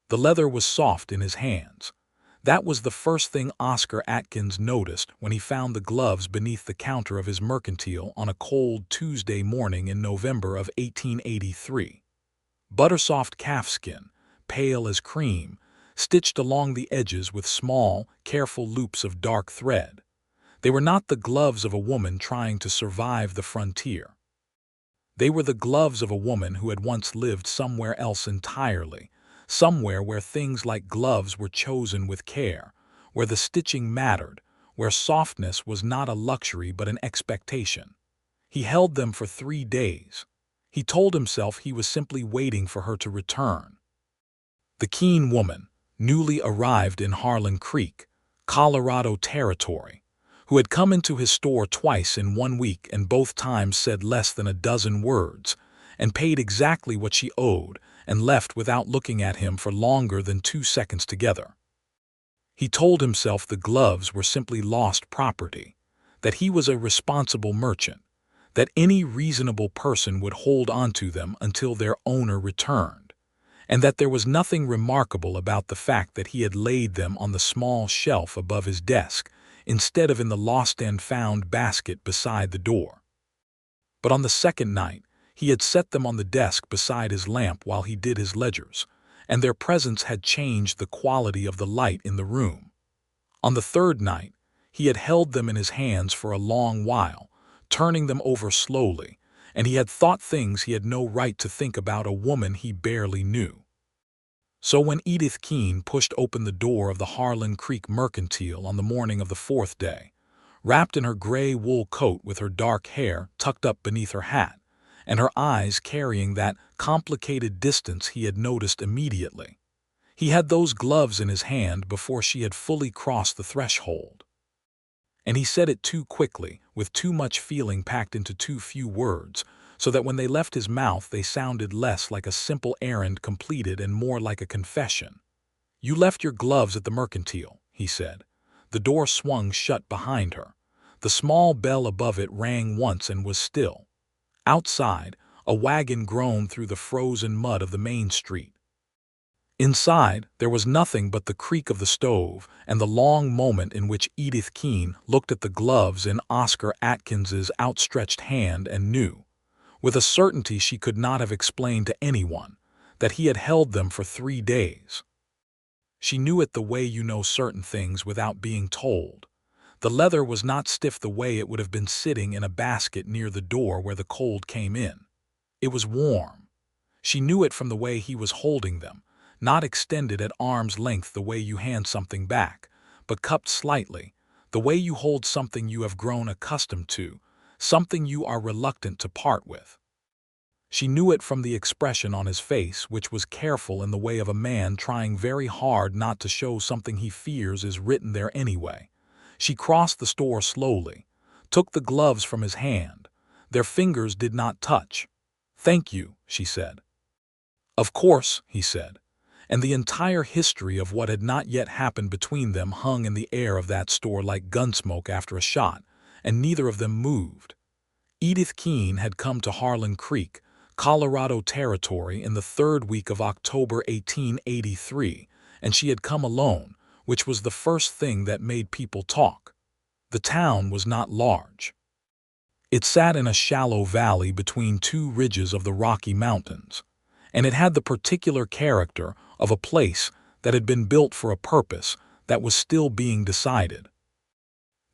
The leather was soft in his hands. That was the first thing Oscar Atkins noticed when he found the gloves beneath the counter of his Mercantile on a cold Tuesday morning in November of 1883. Buttersoft calfskin, pale as cream, stitched along the edges with small, careful loops of dark thread. They were not the gloves of a woman trying to survive the frontier. They were the gloves of a woman who had once lived somewhere else entirely, somewhere where things like gloves were chosen with care, where the stitching mattered, where softness was not a luxury but an expectation. He held them for 3 days. He told himself he was simply waiting for her to return. The Keene woman, newly arrived in Harlan Creek, Colorado Territory, who had come into his store twice in 1 week and both times said less than a dozen words, and paid exactly what she owed and left without looking at him for longer than 2 seconds together. He told himself the gloves were simply lost property, that he was a responsible merchant, that any reasonable person would hold onto them until their owner returned, and that there was nothing remarkable about the fact that he had laid them on the small shelf above his desk instead of in the lost-and-found basket beside the door. But on the second night, he had set them on the desk beside his lamp while he did his ledgers, and their presence had changed the quality of the light in the room. On the third night, he had held them in his hands for a long while, turning them over slowly, and he had thought things he had no right to think about a woman he barely knew. So when Edith Keene pushed open the door of the Harlan Creek Mercantile on the morning of the 4th day, wrapped in her gray wool coat with her dark hair tucked up beneath her hat, and her eyes carrying that complicated distance he had noticed immediately, he had those gloves in his hand before she had fully crossed the threshold. And he said it too quickly, with too much feeling packed into too few words, so that when they left his mouth they sounded less like a simple errand completed and more like a confession. "You left your gloves at the Mercantile," he said. The door swung shut behind her. The small bell above it rang once and was still. Outside, a wagon groaned through the frozen mud of the main street. Inside, there was nothing but the creak of the stove and the long moment in which Edith Keene looked at the gloves in Oscar Atkins's outstretched hand and knew, with a certainty she could not have explained to anyone, that he had held them for 3 days. She knew it the way you know certain things without being told. The leather was not stiff the way it would have been sitting in a basket near the door where the cold came in. It was warm. She knew it from the way he was holding them, not extended at arm's length the way you hand something back, but cupped slightly, the way you hold something you have grown accustomed to, something you are reluctant to part with. She knew it from the expression on his face, which was careful in the way of a man trying very hard not to show something he fears is written there anyway. She crossed the store slowly, took the gloves from his hand. Their fingers did not touch. "Thank you," she said. "Of course," he said, and the entire history of what had not yet happened between them hung in the air of that store like gunsmoke after a shot, and neither of them moved. Edith Keene had come to Harlan Creek, Colorado Territory in the 3rd week of October 1883, and she had come alone, which was the first thing that made people talk. The town was not large. It sat in a shallow valley between 2 ridges of the Rocky Mountains, and it had the particular character of a place that had been built for a purpose that was still being decided.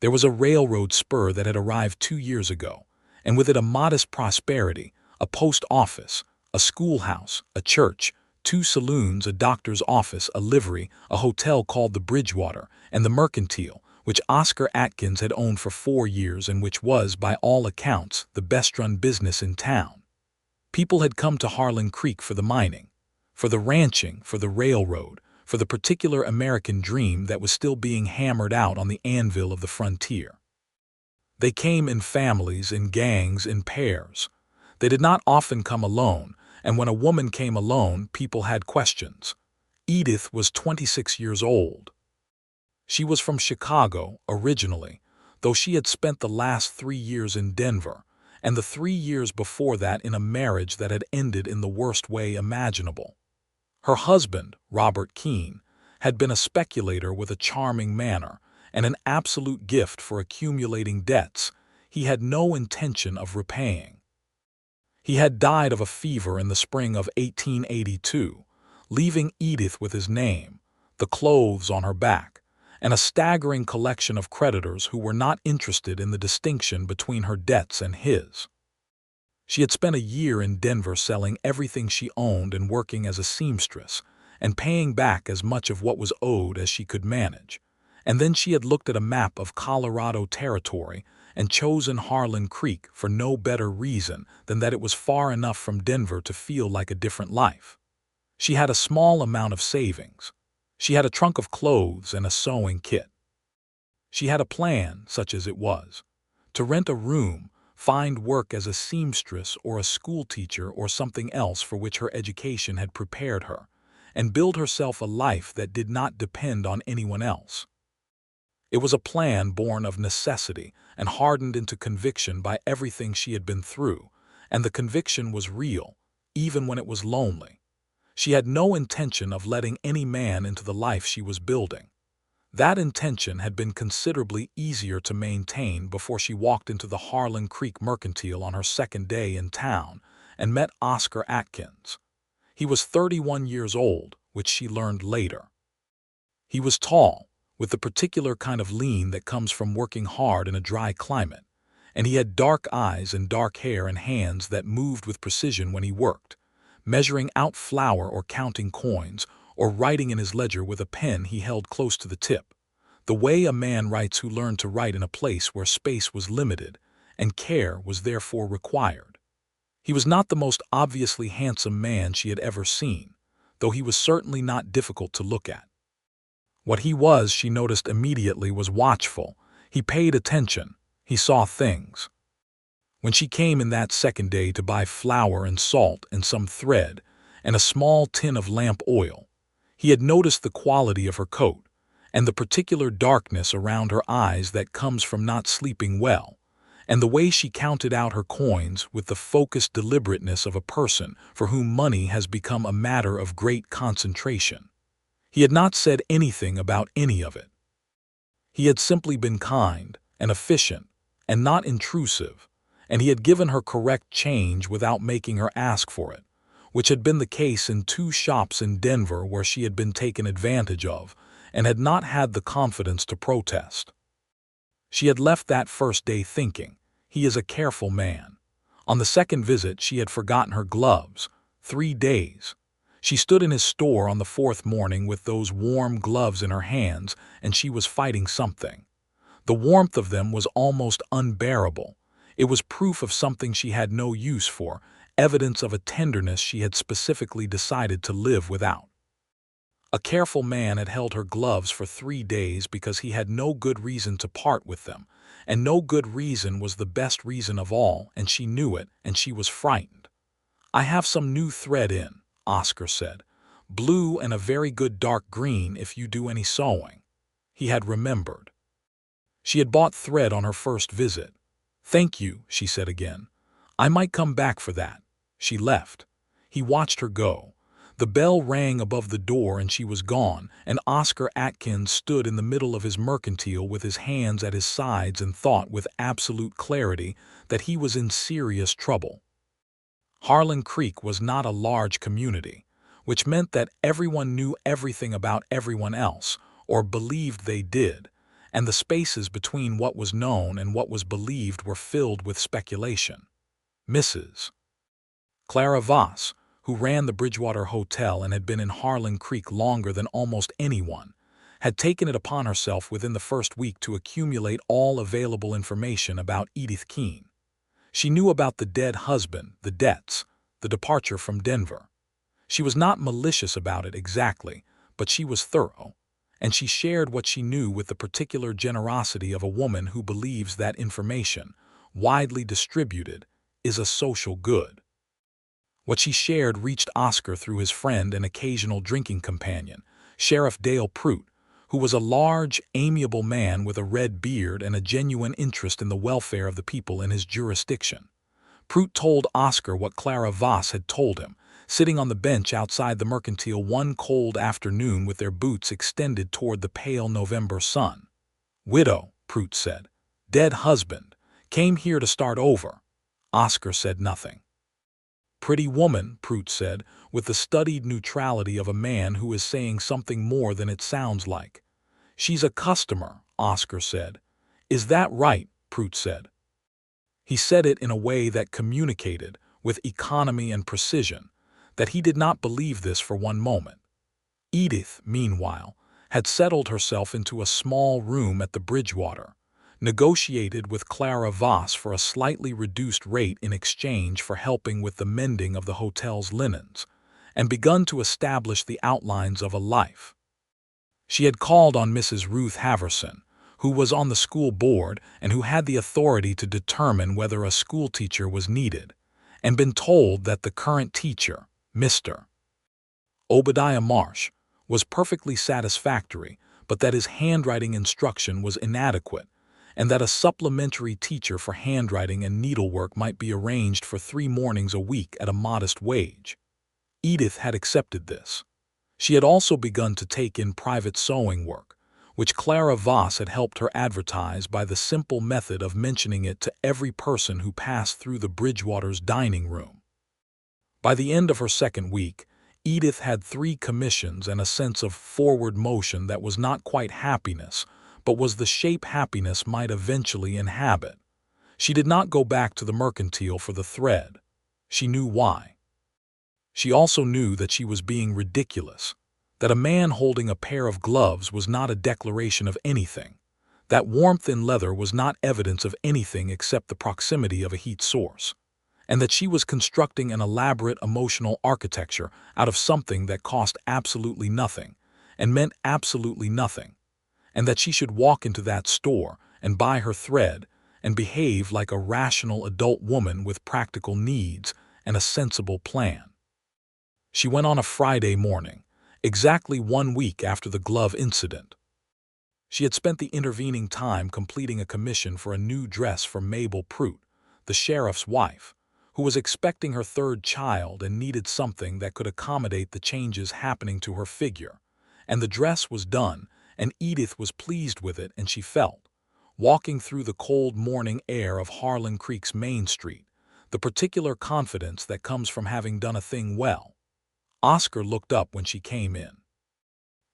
There was a railroad spur that had arrived 2 years ago, and with it a modest prosperity, a post office, a schoolhouse, a church, 2 saloons, a doctor's office, a livery, a hotel called the Bridgewater, and the Mercantile, which Oscar Atkins had owned for 4 years and which was, by all accounts, the best-run business in town. People had come to Harlan Creek for the mining, for the ranching, for the railroad, for the particular American dream that was still being hammered out on the anvil of the frontier. They came in families, in gangs, in pairs. They did not often come alone, and when a woman came alone, people had questions. Edith was 26 years old. She was from Chicago, originally, though she had spent the last 3 years in Denver, and the 3 years before that in a marriage that had ended in the worst way imaginable. Her husband, Robert Keene, had been a speculator with a charming manner and an absolute gift for accumulating debts he had no intention of repaying. He had died of a fever in the spring of 1882, leaving Edith with his name, the clothes on her back, and a staggering collection of creditors who were not interested in the distinction between her debts and his. She had spent a year in Denver selling everything she owned and working as a seamstress, and paying back as much of what was owed as she could manage. And then she had looked at a map of Colorado Territory and chosen Harlan Creek for no better reason than that it was far enough from Denver to feel like a different life. She had a small amount of savings. She had a trunk of clothes and a sewing kit. She had a plan, such as it was, to rent a room, find work as a seamstress or a schoolteacher or something else for which her education had prepared her, and build herself a life that did not depend on anyone else. It was a plan born of necessity and hardened into conviction by everything she had been through, and the conviction was real, even when it was lonely. She had no intention of letting any man into the life she was building. That intention had been considerably easier to maintain before she walked into the Harlan Creek Mercantile on her second day in town and met Oscar Atkins. He was 31 years old, which she learned later. He was tall, with the particular kind of lean that comes from working hard in a dry climate, and he had dark eyes and dark hair and hands that moved with precision when he worked, measuring out flour or counting coins, or writing in his ledger with a pen he held close to the tip, the way a man writes who learned to write in a place where space was limited and care was therefore required. He was not the most obviously handsome man she had ever seen, though he was certainly not difficult to look at. What he was, she noticed immediately, was watchful. He paid attention. He saw things. When she came in that second day to buy flour and salt and some thread and a small tin of lamp oil, he had noticed the quality of her coat and the particular darkness around her eyes that comes from not sleeping well, and the way she counted out her coins with the focused deliberateness of a person for whom money has become a matter of great concentration. He had not said anything about any of it. He had simply been kind and efficient and not intrusive, and he had given her correct change without making her ask for it, which had been the case in 2 shops in Denver where she had been taken advantage of and had not had the confidence to protest. She had left that first day thinking, he is a careful man. On the second visit she had forgotten her gloves. 3 days. She stood in his store on the 4th morning with those warm gloves in her hands, and she was fighting something. The warmth of them was almost unbearable. It was proof of something she had no use for, evidence of a tenderness she had specifically decided to live without. A careful man had held her gloves for 3 days because he had no good reason to part with them, and no good reason was the best reason of all, and she knew it, and she was frightened. "I have some new thread in," Oscar said. "Blue and a very good dark green if you do any sewing." He had remembered. She had bought thread on her first visit. "Thank you," she said again. "I might come back for that." She left. He watched her go. The bell rang above the door and she was gone, and Oscar Atkins stood in the middle of his mercantile with his hands at his sides and thought with absolute clarity that he was in serious trouble. Harlan Creek was not a large community, which meant that everyone knew everything about everyone else, or believed they did, and the spaces between what was known and what was believed were filled with speculation. Mrs. Clara Voss, who ran the Bridgewater Hotel and had been in Harlan Creek longer than almost anyone, had taken it upon herself within the first week to accumulate all available information about Edith Keene. She knew about the dead husband, the debts, the departure from Denver. She was not malicious about it exactly, but she was thorough, and she shared what she knew with the particular generosity of a woman who believes that information, widely distributed, is a social good. What she shared reached Oscar through his friend and occasional drinking companion, Sheriff Dale Prout, who was a large, amiable man with a red beard and a genuine interest in the welfare of the people in his jurisdiction. Prout told Oscar what Clara Voss had told him, sitting on the bench outside the Mercantile one cold afternoon with their boots extended toward the pale November sun. "Widow," Prout said. "Dead husband. Came here to start over." Oscar said nothing. "Pretty woman," Prout said, with the studied neutrality of a man who is saying something more than it sounds like. "She's a customer," Oscar said. "Is that right?" Prout said. He said it in a way that communicated, with economy and precision, that he did not believe this for one moment. Edith, meanwhile, had settled herself into a small room at the Bridgewater, negotiated with Clara Voss for a slightly reduced rate in exchange for helping with the mending of the hotel's linens, and begun to establish the outlines of a life. She had called on Mrs. Ruth Haverson, who was on the school board and who had the authority to determine whether a schoolteacher was needed, and been told that the current teacher, Mr. Obadiah Marsh, was perfectly satisfactory, but that his handwriting instruction was inadequate, and that a supplementary teacher for handwriting and needlework might be arranged for 3 mornings a week at a modest wage. Edith had accepted this. She had also begun to take in private sewing work, which Clara Voss had helped her advertise by the simple method of mentioning it to every person who passed through the Bridgewater's dining room. By the end of her second week, Edith had 3 commissions and a sense of forward motion that was not quite happiness, but was the shape happiness might eventually inhabit. She did not go back to the Mercantile for the thread. She knew why. She also knew that she was being ridiculous, that a man holding a pair of gloves was not a declaration of anything, that warmth in leather was not evidence of anything except the proximity of a heat source, and that she was constructing an elaborate emotional architecture out of something that cost absolutely nothing and meant absolutely nothing, and that she should walk into that store and buy her thread and behave like a rational adult woman with practical needs and a sensible plan. She went on a Friday morning, exactly 1 week after the glove incident. She had spent the intervening time completing a commission for a new dress for Mabel Prout, the sheriff's wife, who was expecting her 3rd child and needed something that could accommodate the changes happening to her figure. And the dress was done, and Edith was pleased with it, and she felt, walking through the cold morning air of Harlan Creek's Main Street, the particular confidence that comes from having done a thing well. Oscar looked up when she came in.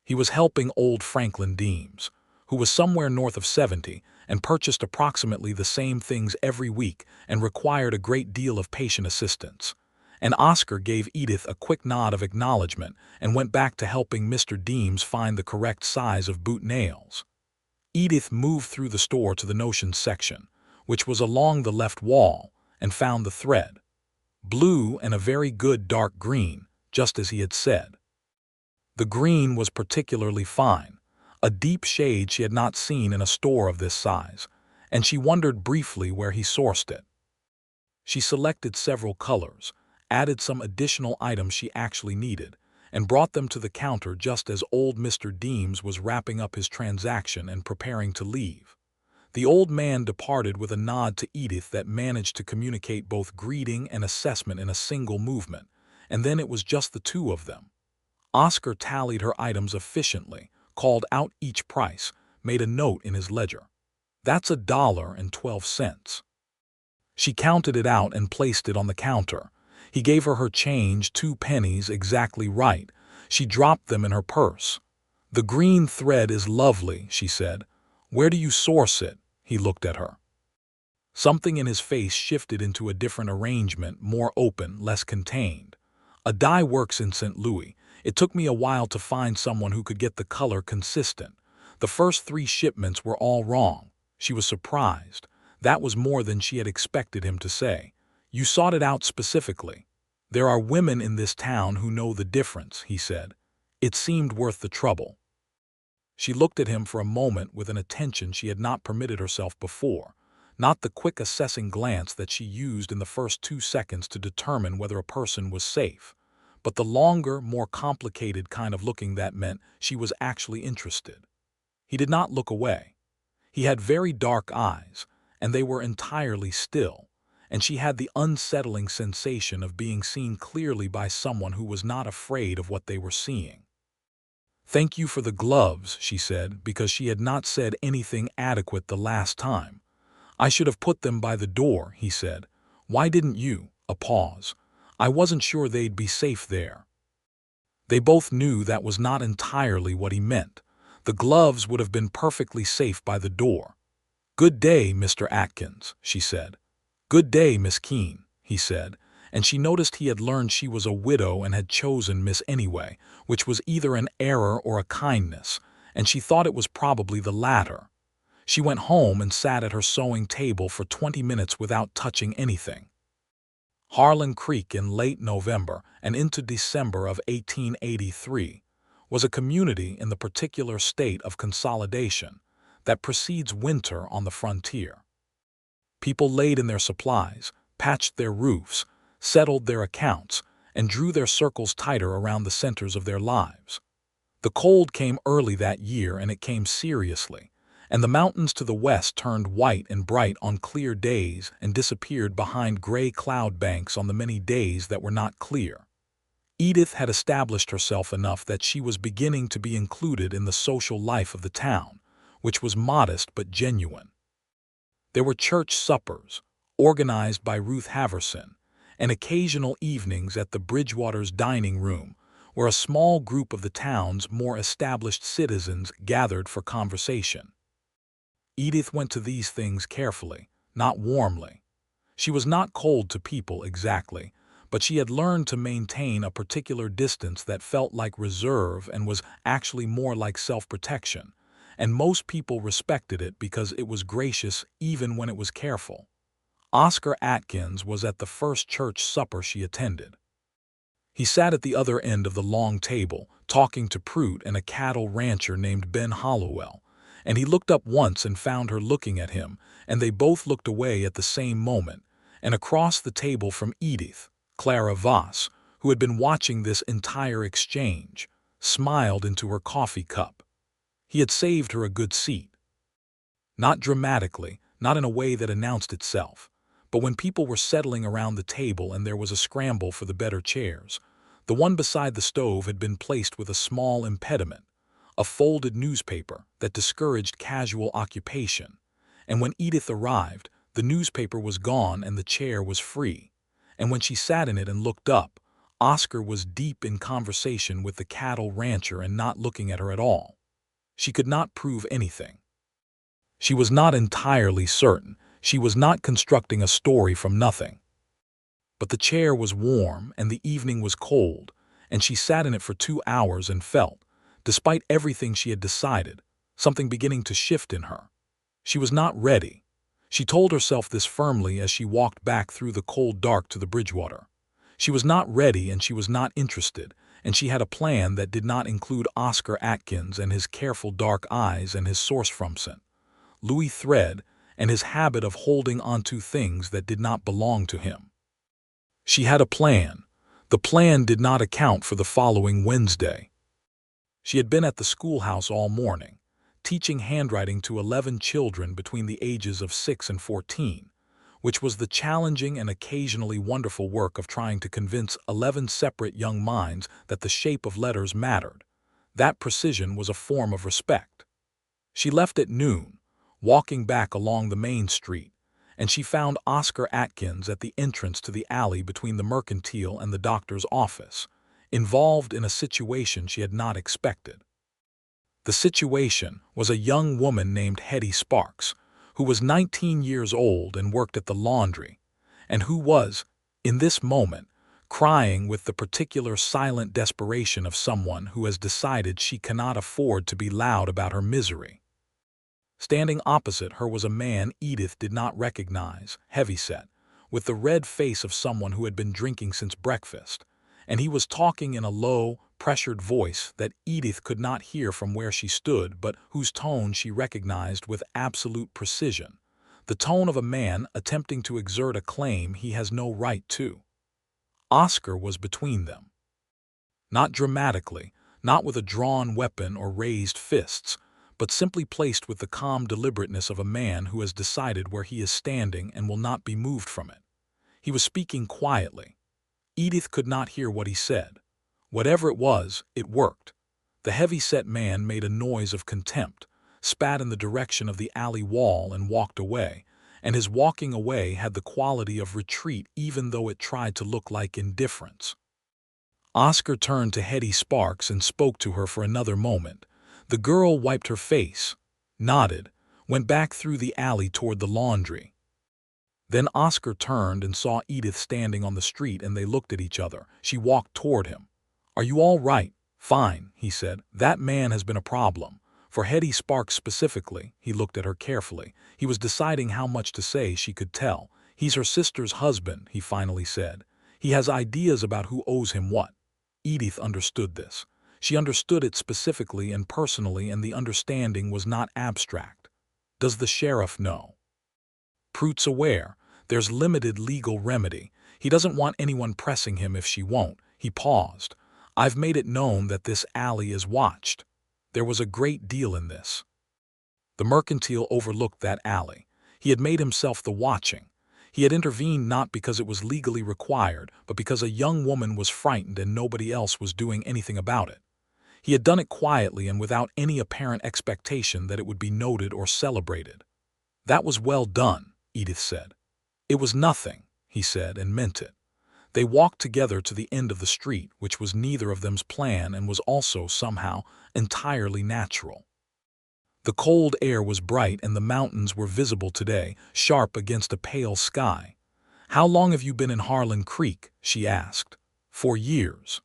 He was helping old Franklin Deems, who was somewhere north of 70 and purchased approximately the same things every week and required a great deal of patient assistance. And Oscar gave Edith a quick nod of acknowledgement and went back to helping Mr. Deems find the correct size of boot nails. Edith moved through the store to the notions section, which was along the left wall, and found the thread. Blue and a very good dark green, just as he had said. The green was particularly fine, a deep shade she had not seen in a store of this size, and she wondered briefly where he sourced it. She selected several colors, added some additional items she actually needed, and brought them to the counter just as old Mr. Deems was wrapping up his transaction and preparing to leave. The old man departed with a nod to Edith that managed to communicate both greeting and assessment in a single movement, and then it was just the 2 of them. Oscar tallied her items efficiently, called out each price, made a note in his ledger. "That's $1.12. She counted it out and placed it on the counter. He gave her change, 2 pennies exactly right. She dropped them in her purse. "The green thread is lovely," she said. "Where do you source it?" He looked at her. Something in his face shifted into a different arrangement, more open, less contained. "A dye works in St. Louis. It took me a while to find someone who could get the color consistent. The first 3 shipments were all wrong." She was surprised. That was more than she had expected him to say. "You sought it out specifically." "There are women in this town who know the difference," he said. It seemed worth the trouble. She looked at him for a moment with an attention she had not permitted herself before, not the quick assessing glance that she used in the first 2 seconds to determine whether a person was safe, but the longer, more complicated kind of looking that meant she was actually interested. He did not look away. He had very dark eyes, and they were entirely still, and she had the unsettling sensation of being seen clearly by someone who was not afraid of what they were seeing. "Thank you for the gloves," she said, because she had not said anything adequate the last time. "I should have put them by the door," he said. "Why didn't you?" A pause. "I wasn't sure they'd be safe there." They both knew that was not entirely what he meant. The gloves would have been perfectly safe by the door. "Good day, Mr. Atkins," she said. "Good day, Miss Keene," he said, and she noticed he had learned she was a widow and had chosen Miss anyway, which was either an error or a kindness, and she thought it was probably the latter. She went home and sat at her sewing table for 20 minutes without touching anything. Harlan Creek in late November and into December of 1883 was a community in the particular state of consolidation that precedes winter on the frontier. People laid in their supplies, patched their roofs, settled their accounts, and drew their circles tighter around the centers of their lives. The cold came early that year, and it came seriously, and the mountains to the west turned white and bright on clear days and disappeared behind gray cloud banks on the many days that were not clear. Edith had established herself enough that she was beginning to be included in the social life of the town, which was modest but genuine. There were church suppers, organized by Ruth Haverson, and occasional evenings at the Bridgewater's dining room, where a small group of the town's more established citizens gathered for conversation. Edith went to these things carefully, not warmly. She was not cold to people exactly, but she had learned to maintain a particular distance that felt like reserve and was actually more like self-protection, and most people respected it because it was gracious even when it was careful. Oscar Atkins was at the first church supper she attended. He sat at the other end of the long table, talking to Pruitt and a cattle rancher named Ben Hollowell, and he looked up once and found her looking at him, and they both looked away at the same moment, and across the table from Edith, Clara Voss, who had been watching this entire exchange, smiled into her coffee cup. He had saved her a good seat. Not dramatically, not in a way that announced itself, but when people were settling around the table and there was a scramble for the better chairs, the one beside the stove had been placed with a small impediment, a folded newspaper that discouraged casual occupation, and when Edith arrived, the newspaper was gone and the chair was free, and when she sat in it and looked up, Oscar was deep in conversation with the cattle rancher and not looking at her at all. She could not prove anything. She was not entirely certain. She was not constructing a story from nothing. But the chair was warm and the evening was cold, and she sat in it for 2 hours and felt, despite everything she had decided, something beginning to shift in her. She was not ready. She told herself this firmly as she walked back through the cold dark to the Bridgewater. She was not ready and she was not interested, and she had a plan that did not include Oscar Atkins and his careful dark eyes and his source from St. Louis thread and his habit of holding onto things that did not belong to him. She had a plan. The plan did not account for the following Wednesday. She had been at the schoolhouse all morning, teaching handwriting to 11 children between the ages of 6 and 14, which was the challenging and occasionally wonderful work of trying to convince 11 separate young minds that the shape of letters mattered. That precision was a form of respect. She left at noon, walking back along the main street, and she found Oscar Atkins at the entrance to the alley between the Mercantile and the doctor's office, involved in a situation she had not expected. The situation was a young woman named Hetty Sparks, who was 19 years old and worked at the laundry, and who was, in this moment, crying with the particular silent desperation of someone who has decided she cannot afford to be loud about her misery. Standing opposite her was a man Edith did not recognize, heavyset, with the red face of someone who had been drinking since breakfast, and he was talking in a low, pressured voice that Edith could not hear from where she stood but whose tone she recognized with absolute precision, the tone of a man attempting to exert a claim he has no right to. Oscar was between them. Not dramatically, not with a drawn weapon or raised fists, but simply placed with the calm deliberateness of a man who has decided where he is standing and will not be moved from it. He was speaking quietly. Edith could not hear what he said. Whatever it was, it worked. The heavy-set man made a noise of contempt, spat in the direction of the alley wall and walked away, and his walking away had the quality of retreat even though it tried to look like indifference. Oscar turned to Hetty Sparks and spoke to her for another moment. The girl wiped her face, nodded, went back through the alley toward the laundry. Then Oscar turned and saw Edith standing on the street, and they looked at each other. She walked toward him. "Are you all right?" "Fine," he said. "That man has been a problem." For Hetty Sparks specifically, he looked at her carefully. He was deciding how much to say she could tell. "He's her sister's husband," he finally said. "He has ideas about who owes him what." Edith understood this. She understood it specifically and personally, and the understanding was not abstract. "Does the sheriff know?" "Pruitt's aware. There's limited legal remedy. He doesn't want anyone pressing him if she won't." He paused. "I've made it known that this alley is watched." There was a great deal in this. The Mercantile overlooked that alley. He had made himself the watching. He had intervened not because it was legally required, but because a young woman was frightened and nobody else was doing anything about it. He had done it quietly and without any apparent expectation that it would be noted or celebrated. "That was well done," Edith said. "It was nothing," he said, and meant it. They walked together to the end of the street, which was neither of them's plan and was also, somehow, entirely natural. The cold air was bright and the mountains were visible today, sharp against a pale sky. "How long have you been in Harlan Creek?" she asked. "For years.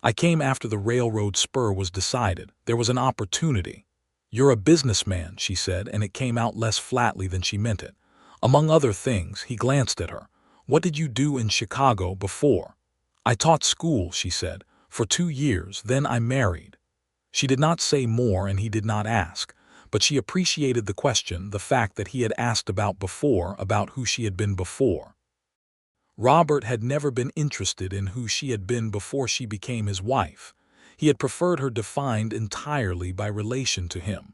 I came after the railroad spur was decided. There was an opportunity." "You're a businessman," she said, and it came out less flatly than she meant it. "Among other things," he glanced at her. "What did you do in Chicago before?" "I taught school," she said, "for 2 years, then I married." She did not say more and he did not ask, but she appreciated the question, the fact that he had asked about before, about who she had been before. Robert had never been interested in who she had been before she became his wife. He had preferred her defined entirely by relation to him.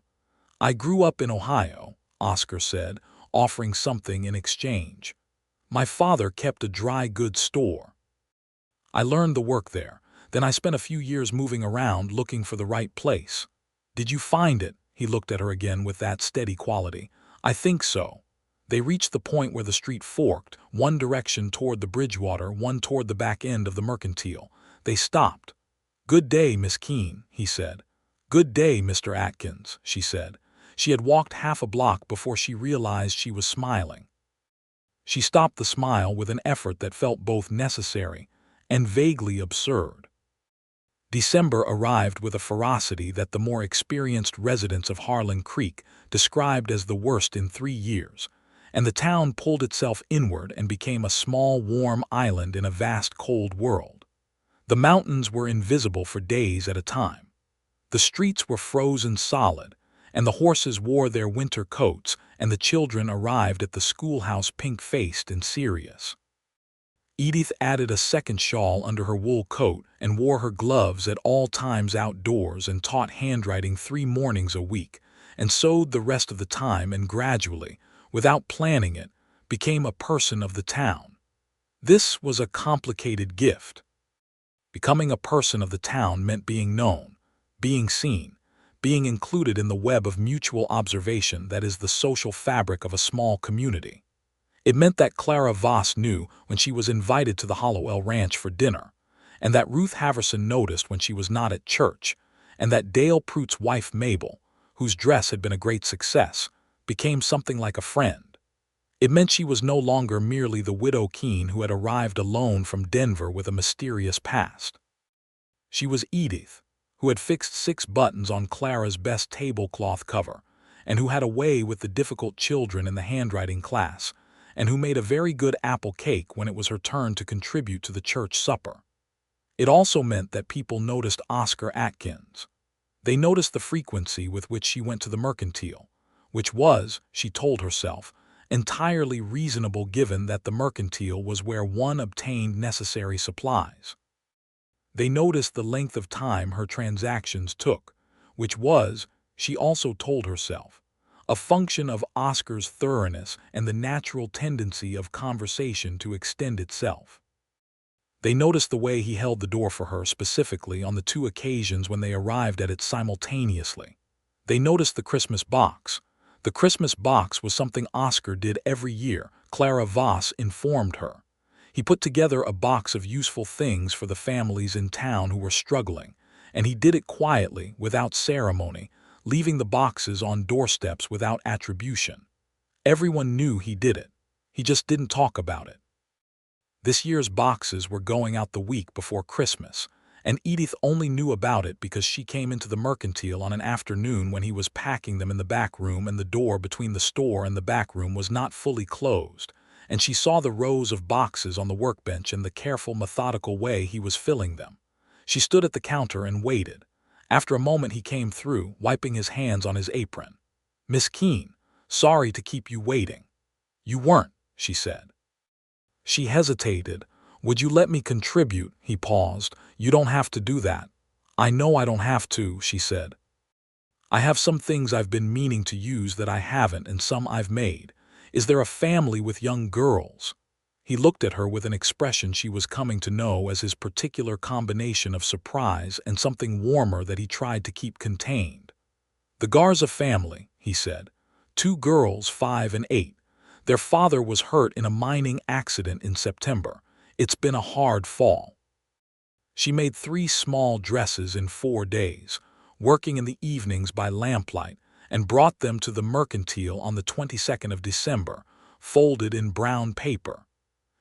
"I grew up in Ohio," Oscar said, offering something in exchange. "My father kept a dry goods store. I learned the work there. Then I spent a few years moving around looking for the right place." "Did you find it?" He looked at her again with that steady quality. "I think so." They reached the point where the street forked, one direction toward the Bridgewater, one toward the back end of the Mercantile. They stopped. "Good day, Miss Keene," he said. "Good day, Mr. Atkins," she said. She had walked half a block before she realized she was smiling. She stopped the smile with an effort that felt both necessary and vaguely absurd. December arrived with a ferocity that the more experienced residents of Harlan Creek described as the worst in 3 years, and the town pulled itself inward and became a small, warm island in a vast, cold world. The mountains were invisible for days at a time. The streets were frozen solid, and the horses wore their winter coats, and the children arrived at the schoolhouse pink-faced and serious. Edith added a second shawl under her wool coat and wore her gloves at all times outdoors and taught handwriting 3 mornings a week, and sewed the rest of the time, and gradually, without planning it, became a person of the town. This was a complicated gift. Becoming a person of the town meant being known, being seen, being included in the web of mutual observation that is the social fabric of a small community. It meant that Clara Voss knew when she was invited to the Hollowell Ranch for dinner, and that Ruth Haverson noticed when she was not at church, and that Dale Pruitt's wife Mabel, whose dress had been a great success, became something like a friend. It meant she was no longer merely the widow Keene who had arrived alone from Denver with a mysterious past. She was Edith, who had fixed 6 buttons on Clara's best tablecloth cover, and who had a way with the difficult children in the handwriting class, and who made a very good apple cake when it was her turn to contribute to the church supper. It also meant that people noticed Oscar Atkins. They noticed the frequency with which she went to the Mercantile, which was, she told herself, entirely reasonable given that the Mercantile was where one obtained necessary supplies. They noticed the length of time her transactions took, which was, she also told herself, a function of Oscar's thoroughness and the natural tendency of conversation to extend itself. They noticed the way he held the door for her specifically on the two occasions when they arrived at it simultaneously. They noticed the Christmas box. The Christmas box was something Oscar did every year, Clara Voss informed her. He put together a box of useful things for the families in town who were struggling, and he did it quietly, without ceremony, leaving the boxes on doorsteps without attribution. Everyone knew he did it. He just didn't talk about it. This year's boxes were going out the week before Christmas, and Edith only knew about it because she came into the Mercantile on an afternoon when he was packing them in the back room, and the door between the store and the back room was not fully closed, and she saw the rows of boxes on the workbench and the careful, methodical way he was filling them. She stood at the counter and waited. After a moment he came through, wiping his hands on his apron. "Miss Keene, sorry to keep you waiting." "You weren't," she said. She hesitated. "Would you let me contribute?" He paused. "You don't have to do that." "I know I don't have to," she said. "I have some things I've been meaning to use that I haven't, and some I've made. Is there a family with young girls?" He looked at her with an expression she was coming to know as his particular combination of surprise and something warmer that he tried to keep contained. "The Garza family," he said. "2 girls, 5 and 8. Their father was hurt in a mining accident in September. It's been a hard fall." She made 3 small dresses in 4 days, working in the evenings by lamplight, and brought them to the Mercantile on the 22nd of December, folded in brown paper.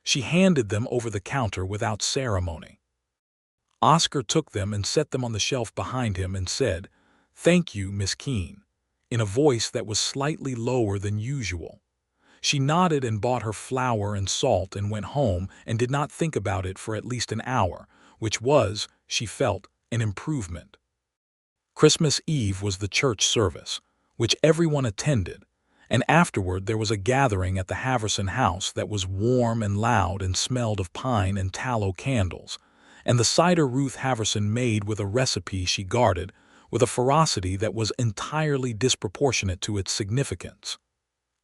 She handed them over the counter without ceremony. Oscar took them and set them on the shelf behind him and said, "Thank you, Miss Keene," in a voice that was slightly lower than usual. She nodded and bought her flour and salt and went home and did not think about it for at least an hour, which was, she felt, an improvement. Christmas Eve was the church service, which everyone attended, and afterward there was a gathering at the Haverson house that was warm and loud and smelled of pine and tallow candles, and the cider Ruth Haverson made with a recipe she guarded with a ferocity that was entirely disproportionate to its significance.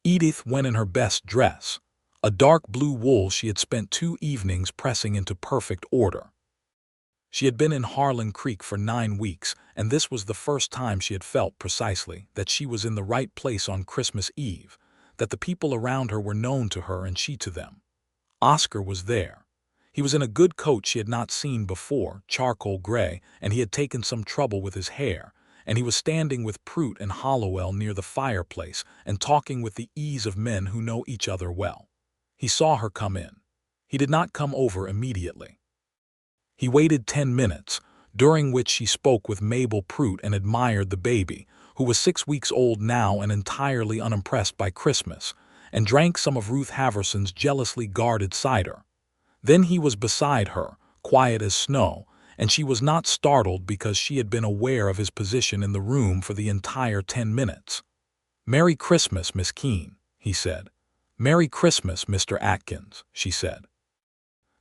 Edith went in her best dress, a dark blue wool she had spent 2 evenings pressing into perfect order. She had been in Harlan Creek for 9 weeks, and this was the first time she had felt precisely that she was in the right place on Christmas Eve, that the people around her were known to her and she to them. Oscar was there. He was in a good coat she had not seen before, charcoal gray, and he had taken some trouble with his hair, and he was standing with Prout and Hollowell near the fireplace and talking with the ease of men who know each other well. He saw her come in. He did not come over immediately. He waited 10 minutes, during which she spoke with Mabel Prout and admired the baby, who was 6 weeks old now and entirely unimpressed by Christmas, and drank some of Ruth Haverson's jealously guarded cider. Then he was beside her, quiet as snow, and she was not startled because she had been aware of his position in the room for the entire 10 minutes. "Merry Christmas, Miss Keene," he said. "Merry Christmas, Mr. Atkins," she said.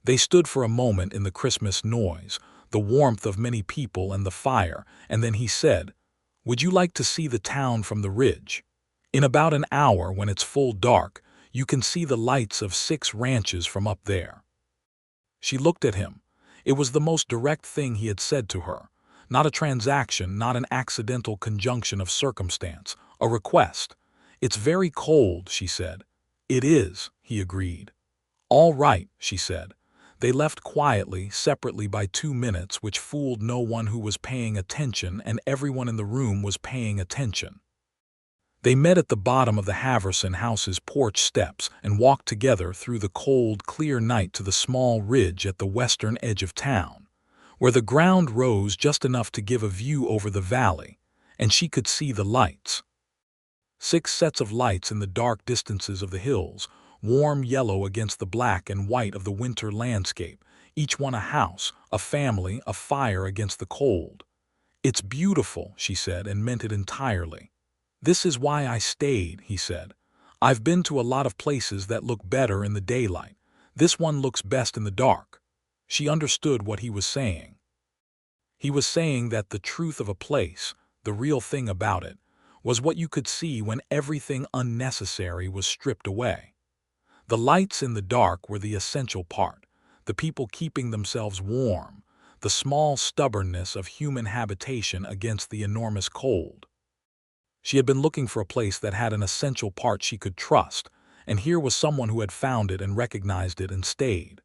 They stood for a moment in the Christmas noise, the warmth of many people and the fire, and then he said, "Would you like to see the town from the ridge? In about an hour, when it's full dark, you can see the lights of 6 ranches from up there." She looked at him. It was the most direct thing he had said to her. Not a transaction, not an accidental conjunction of circumstance, a request. "It's very cold," she said. "It is," he agreed. "All right," she said. They left quietly, separately by 2 minutes, which fooled no one who was paying attention, and everyone in the room was paying attention. They met at the bottom of the Haverson house's porch steps and walked together through the cold, clear night to the small ridge at the western edge of town, where the ground rose just enough to give a view over the valley, and she could see the lights. 6 sets of lights in the dark distances of the hills, warm yellow against the black and white of the winter landscape, each one a house, a family, a fire against the cold. "It's beautiful," she said, and meant it entirely. "This is why I stayed," he said. "I've been to a lot of places that look better in the daylight. This one looks best in the dark." She understood what he was saying. He was saying that the truth of a place, the real thing about it, was what you could see when everything unnecessary was stripped away. The lights in the dark were the essential part, the people keeping themselves warm, the small stubbornness of human habitation against the enormous cold. She had been looking for a place that had an essential part she could trust, and here was someone who had found it and recognized it and stayed.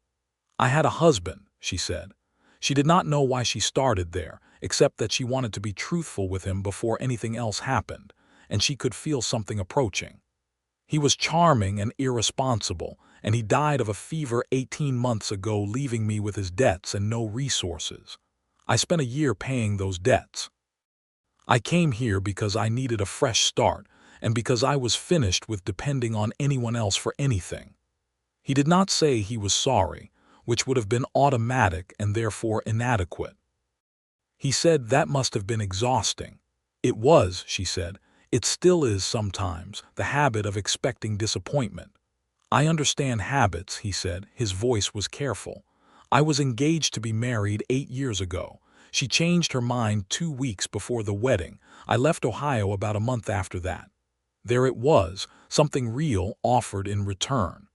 "I had a husband," she said. She did not know why she started there, except that she wanted to be truthful with him before anything else happened, and she could feel something approaching. "He was charming and irresponsible, and he died of a fever 18 months ago, leaving me with his debts and no resources. I spent a year paying those debts. I came here because I needed a fresh start and because I was finished with depending on anyone else for anything." He did not say he was sorry, which would have been automatic and therefore inadequate. He said that must have been exhausting. "It was," she said. "It still is sometimes, the habit of expecting disappointment." "I understand habits," he said. His voice was careful. "I was engaged to be married 8 years ago. She changed her mind 2 weeks before the wedding. I left Ohio about a month after that. There it was, something real offered in return."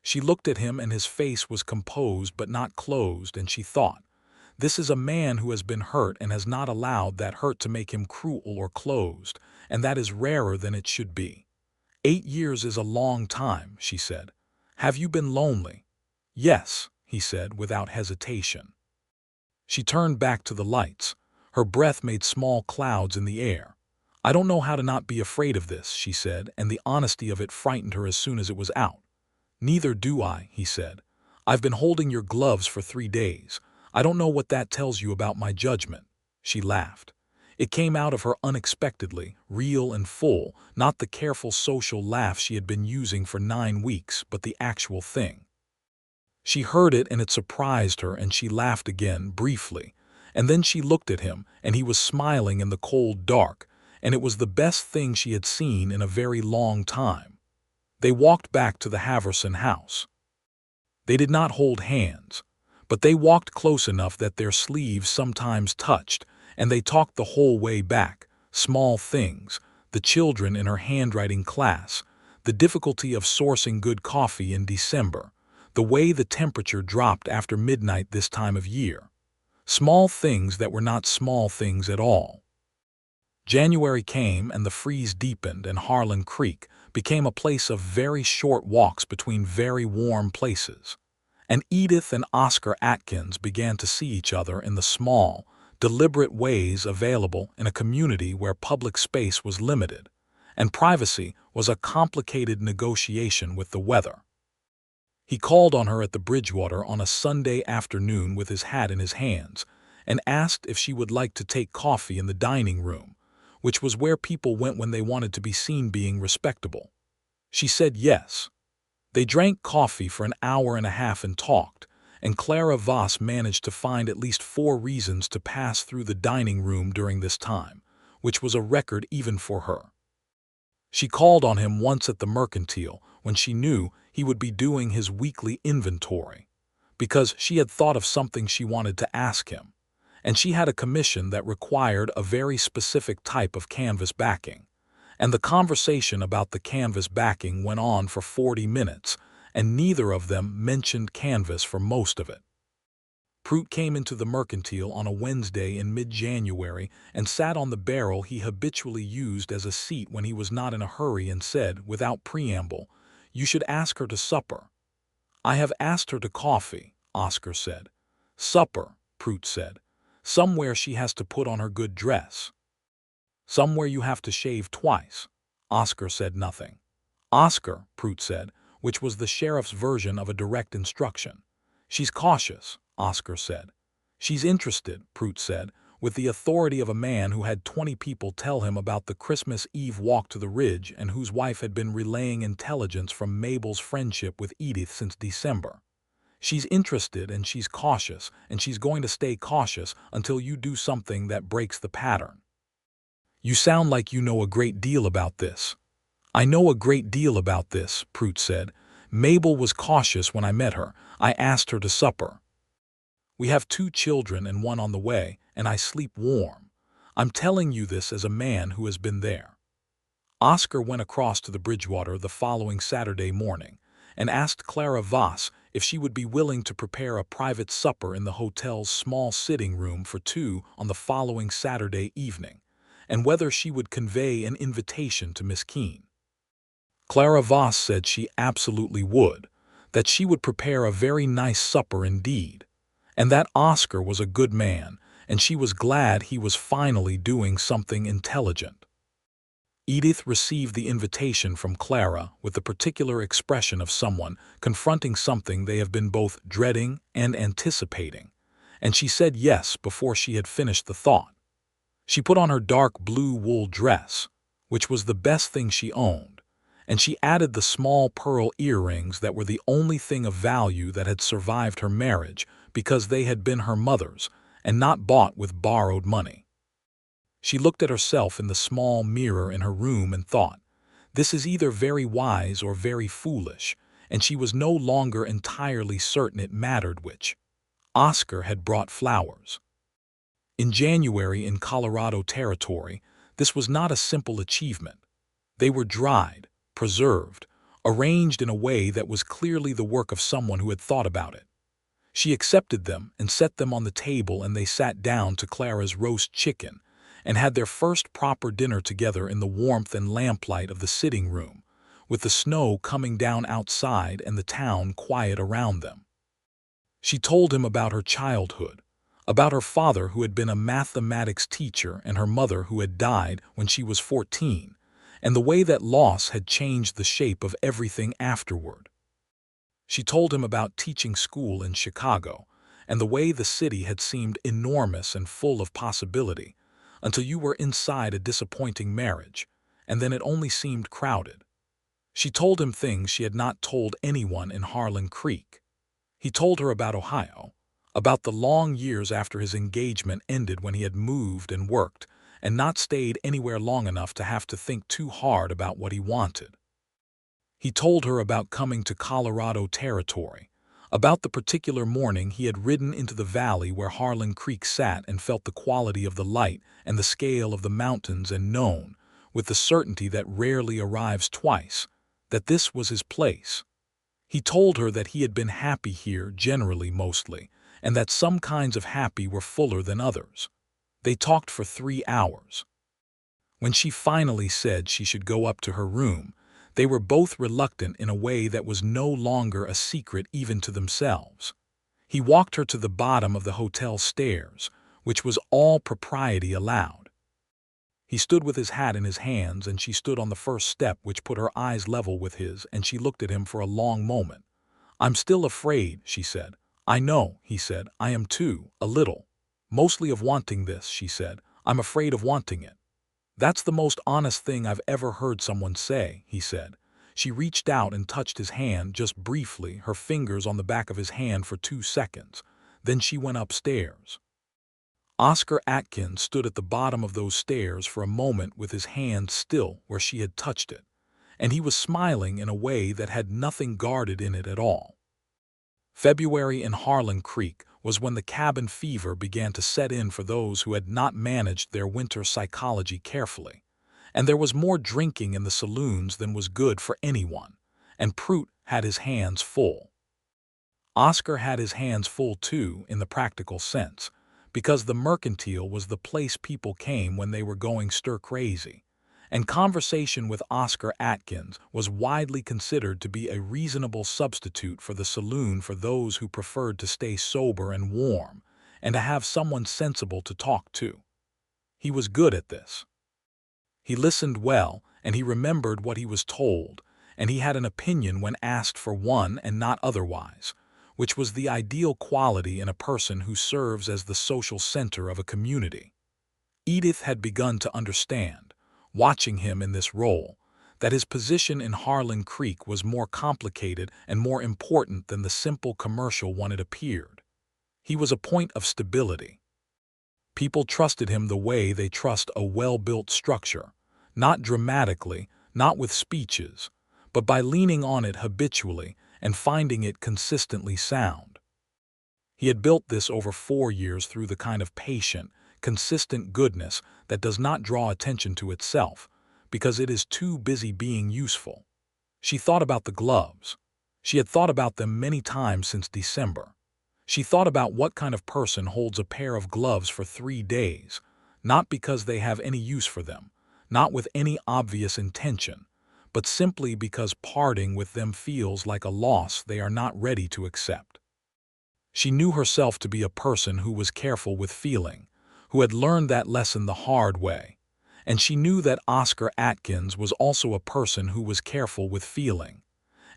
She looked at him and his face was composed but not closed, and she thought, "This is a man who has been hurt and has not allowed that hurt to make him cruel or closed, and that is rarer than it should be." 8 years is a long time," she said. "Have you been lonely?" "Yes," he said without hesitation. She turned back to the lights. Her breath made small clouds in the air. "I don't know how to not be afraid of this," she said, and the honesty of it frightened her as soon as it was out. "Neither do I," he said. "I've been holding your gloves for 3 days. I don't know what that tells you about my judgment." She laughed. It came out of her unexpectedly, real and full, not the careful social laugh she had been using for 9 weeks, but the actual thing. She heard it and it surprised her, and she laughed again, briefly. And then she looked at him, and he was smiling in the cold dark, and it was the best thing she had seen in a very long time. They walked back to the Haverson house. They did not hold hands, but they walked close enough that their sleeves sometimes touched, and they talked the whole way back, small things, the children in her handwriting class, the difficulty of sourcing good coffee in December, the way the temperature dropped after midnight this time of year. Small things that were not small things at all. January came and the freeze deepened, and Harlan Creek became a place of very short walks between very warm places. And Edith and Oscar Atkins began to see each other in the small, deliberate ways available in a community where public space was limited, and privacy was a complicated negotiation with the weather. He called on her at the Bridgewater on a Sunday afternoon with his hat in his hands, and asked if she would like to take coffee in the dining room, which was where people went when they wanted to be seen being respectable. She said yes. They drank coffee for an hour and a half and talked, and Clara Voss managed to find at least 4 reasons to pass through the dining room during this time, which was a record even for her. She called on him once at the Mercantile when she knew he would be doing his weekly inventory, because she had thought of something she wanted to ask him, and she had a commission that required a very specific type of canvas backing, and the conversation about the canvas backing went on for 40 minutes, and neither of them mentioned canvas for most of it. Prout came into the Mercantile on a Wednesday in mid-January and sat on the barrel he habitually used as a seat when he was not in a hurry and said, without preamble, "You should ask her to supper." "I have asked her to coffee," Oscar said. "Supper," Prout said. "Somewhere she has to put on her good dress." "Somewhere you have to shave twice." Oscar said nothing. "Oscar," Prout said, which was the sheriff's version of a direct instruction. "She's cautious," Oscar said. "She's interested," Prout said, with the authority of a man who had 20 people tell him about the Christmas Eve walk to the Ridge and whose wife had been relaying intelligence from Mabel's friendship with Edith since December. "She's interested and she's cautious, and she's going to stay cautious until you do something that breaks the pattern." "You sound like you know a great deal about this." "I know a great deal about this," Prout said. "Mabel was cautious when I met her. I asked her to supper. We have 2 children and 1 on the way, and I sleep warm. I'm telling you this as a man who has been there. Oscar went across to the Bridgewater the following Saturday morning and asked Clara Voss if she would be willing to prepare a private supper in the hotel's small sitting room for two on the following Saturday evening, and whether she would convey an invitation to Miss Keene. Clara Voss said she absolutely would, that she would prepare a very nice supper indeed, and that Oscar was a good man, and she was glad he was finally doing something intelligent. Edith received the invitation from Clara with the particular expression of someone confronting something they have been both dreading and anticipating, and she said yes before she had finished the thought. She put on her dark blue wool dress, which was the best thing she owned, and she added the small pearl earrings that were the only thing of value that had survived her marriage because they had been her mother's and not bought with borrowed money. She looked at herself in the small mirror in her room and thought, this is either very wise or very foolish, and she was no longer entirely certain it mattered which. Oscar had brought flowers. In January in Colorado Territory, this was not a simple achievement. They were dried, preserved, arranged in a way that was clearly the work of someone who had thought about it. She accepted them and set them on the table, and they sat down to Clara's roast chicken and had their first proper dinner together in the warmth and lamplight of the sitting room, with the snow coming down outside and the town quiet around them. She told him about her childhood, about her father who had been a mathematics teacher and her mother who had died when she was 14, and the way that loss had changed the shape of everything afterward. She told him about teaching school in Chicago and the way the city had seemed enormous and full of possibility, until you were inside a disappointing marriage, and then it only seemed crowded. She told him things she had not told anyone in Harlan Creek. He told her about Ohio, about the long years after his engagement ended when he had moved and worked and not stayed anywhere long enough to have to think too hard about what he wanted. He told her about coming to Colorado Territory, about the particular morning he had ridden into the valley where Harlan Creek sat and felt the quality of the light and the scale of the mountains and known, with the certainty that rarely arrives twice, that this was his place. He told her that he had been happy here generally mostly, and that some kinds of happy were fuller than others. They talked for 3 hours. When she finally said she should go up to her room, they were both reluctant in a way that was no longer a secret even to themselves. He walked her to the bottom of the hotel stairs, which was all propriety allowed. He stood with his hat in his hands, and she stood on the first step, which put her eyes level with his, and she looked at him for a long moment. "I'm still afraid," she said. "I know," he said. "I am too, a little. Mostly of wanting this," she said. "I'm afraid of wanting it." "That's the most honest thing I've ever heard someone say," he said. She reached out and touched his hand just briefly, her fingers on the back of his hand for 2 seconds. Then she went upstairs. Oscar Atkins stood at the bottom of those stairs for a moment with his hand still where she had touched it, and he was smiling in a way that had nothing guarded in it at all. February in Harlan Creek was when the cabin fever began to set in for those who had not managed their winter psychology carefully, and there was more drinking in the saloons than was good for anyone, and Prout had his hands full. Oscar had his hands full too, in the practical sense, because the Mercantile was the place people came when they were going stir-crazy, and conversation with Oscar Atkins was widely considered to be a reasonable substitute for the saloon for those who preferred to stay sober and warm, and to have someone sensible to talk to. He was good at this. He listened well, and he remembered what he was told, and he had an opinion when asked for one and not otherwise, which was the ideal quality in a person who serves as the social center of a community. Edith had begun to understand, watching him in this role, that his position in Harlan Creek was more complicated and more important than the simple commercial one it appeared. He was a point of stability. People trusted him the way they trust a well-built structure, not dramatically, not with speeches, but by leaning on it habitually and finding it consistently sound. He had built this over 4 years through the kind of patient, consistent goodness that does not draw attention to itself, because it is too busy being useful. She thought about the gloves. She had thought about them many times since December. She thought about what kind of person holds a pair of gloves for 3 days, not because they have any use for them, not with any obvious intention, but simply because parting with them feels like a loss they are not ready to accept. She knew herself to be a person who was careful with feeling, who had learned that lesson the hard way, and she knew that Oscar Atkins was also a person who was careful with feeling,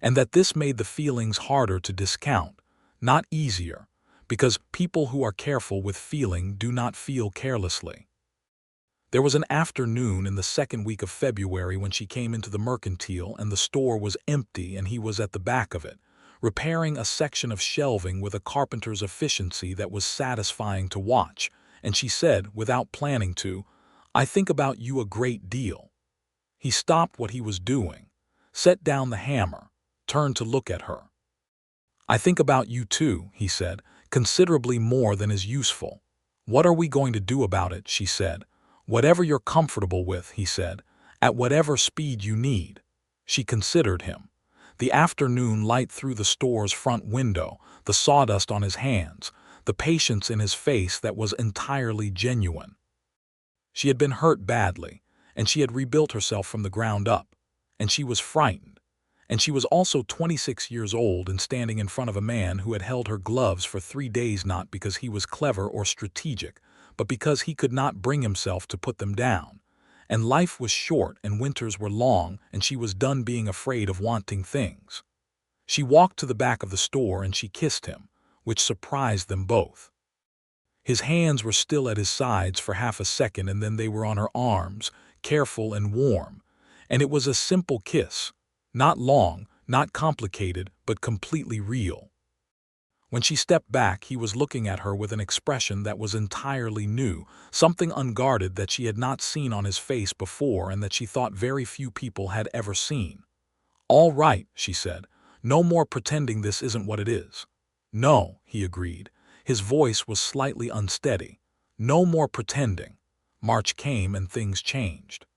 and that this made the feelings harder to discount, not easier, because people who are careful with feeling do not feel carelessly. There was an afternoon in the second week of February when she came into the Mercantile and the store was empty and he was at the back of it, repairing a section of shelving with a carpenter's efficiency that was satisfying to watch, and she said, without planning to, "I think about you a great deal." He stopped what he was doing, set down the hammer, turned to look at her. "I think about you too," he said, "considerably more than is useful." "What are we going to do about it?" she said. "Whatever you're comfortable with," he said, "at whatever speed you need." She considered him. The afternoon light through the store's front window, the sawdust on his hands, the patience in his face that was entirely genuine. She had been hurt badly, and she had rebuilt herself from the ground up, and she was frightened. And she was also 26 years old and standing in front of a man who had held her gloves for 3 days not because he was clever or strategic, but because he could not bring himself to put them down. And life was short and winters were long and she was done being afraid of wanting things. She walked to the back of the store and she kissed him, which surprised them both. His hands were still at his sides for half a second and then they were on her arms, careful and warm. And it was a simple kiss, not long, not complicated, but completely real. When she stepped back, he was looking at her with an expression that was entirely new, something unguarded that she had not seen on his face before and that she thought very few people had ever seen. "All right," she said. "No more pretending this isn't what it is." "No," he agreed. His voice was slightly unsteady. "No more pretending." March came and things changed.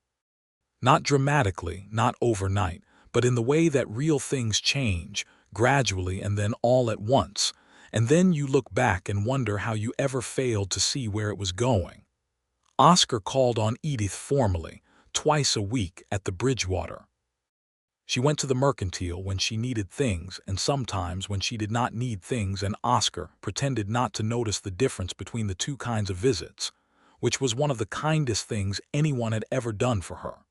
Not dramatically, not overnight, but in the way that real things change, gradually and then all at once, and then you look back and wonder how you ever failed to see where it was going. Oscar called on Edith formally, twice a week at the Bridgewater. She went to the Mercantile when she needed things and sometimes when she did not need things, and Oscar pretended not to notice the difference between the two kinds of visits, which was one of the kindest things anyone had ever done for her.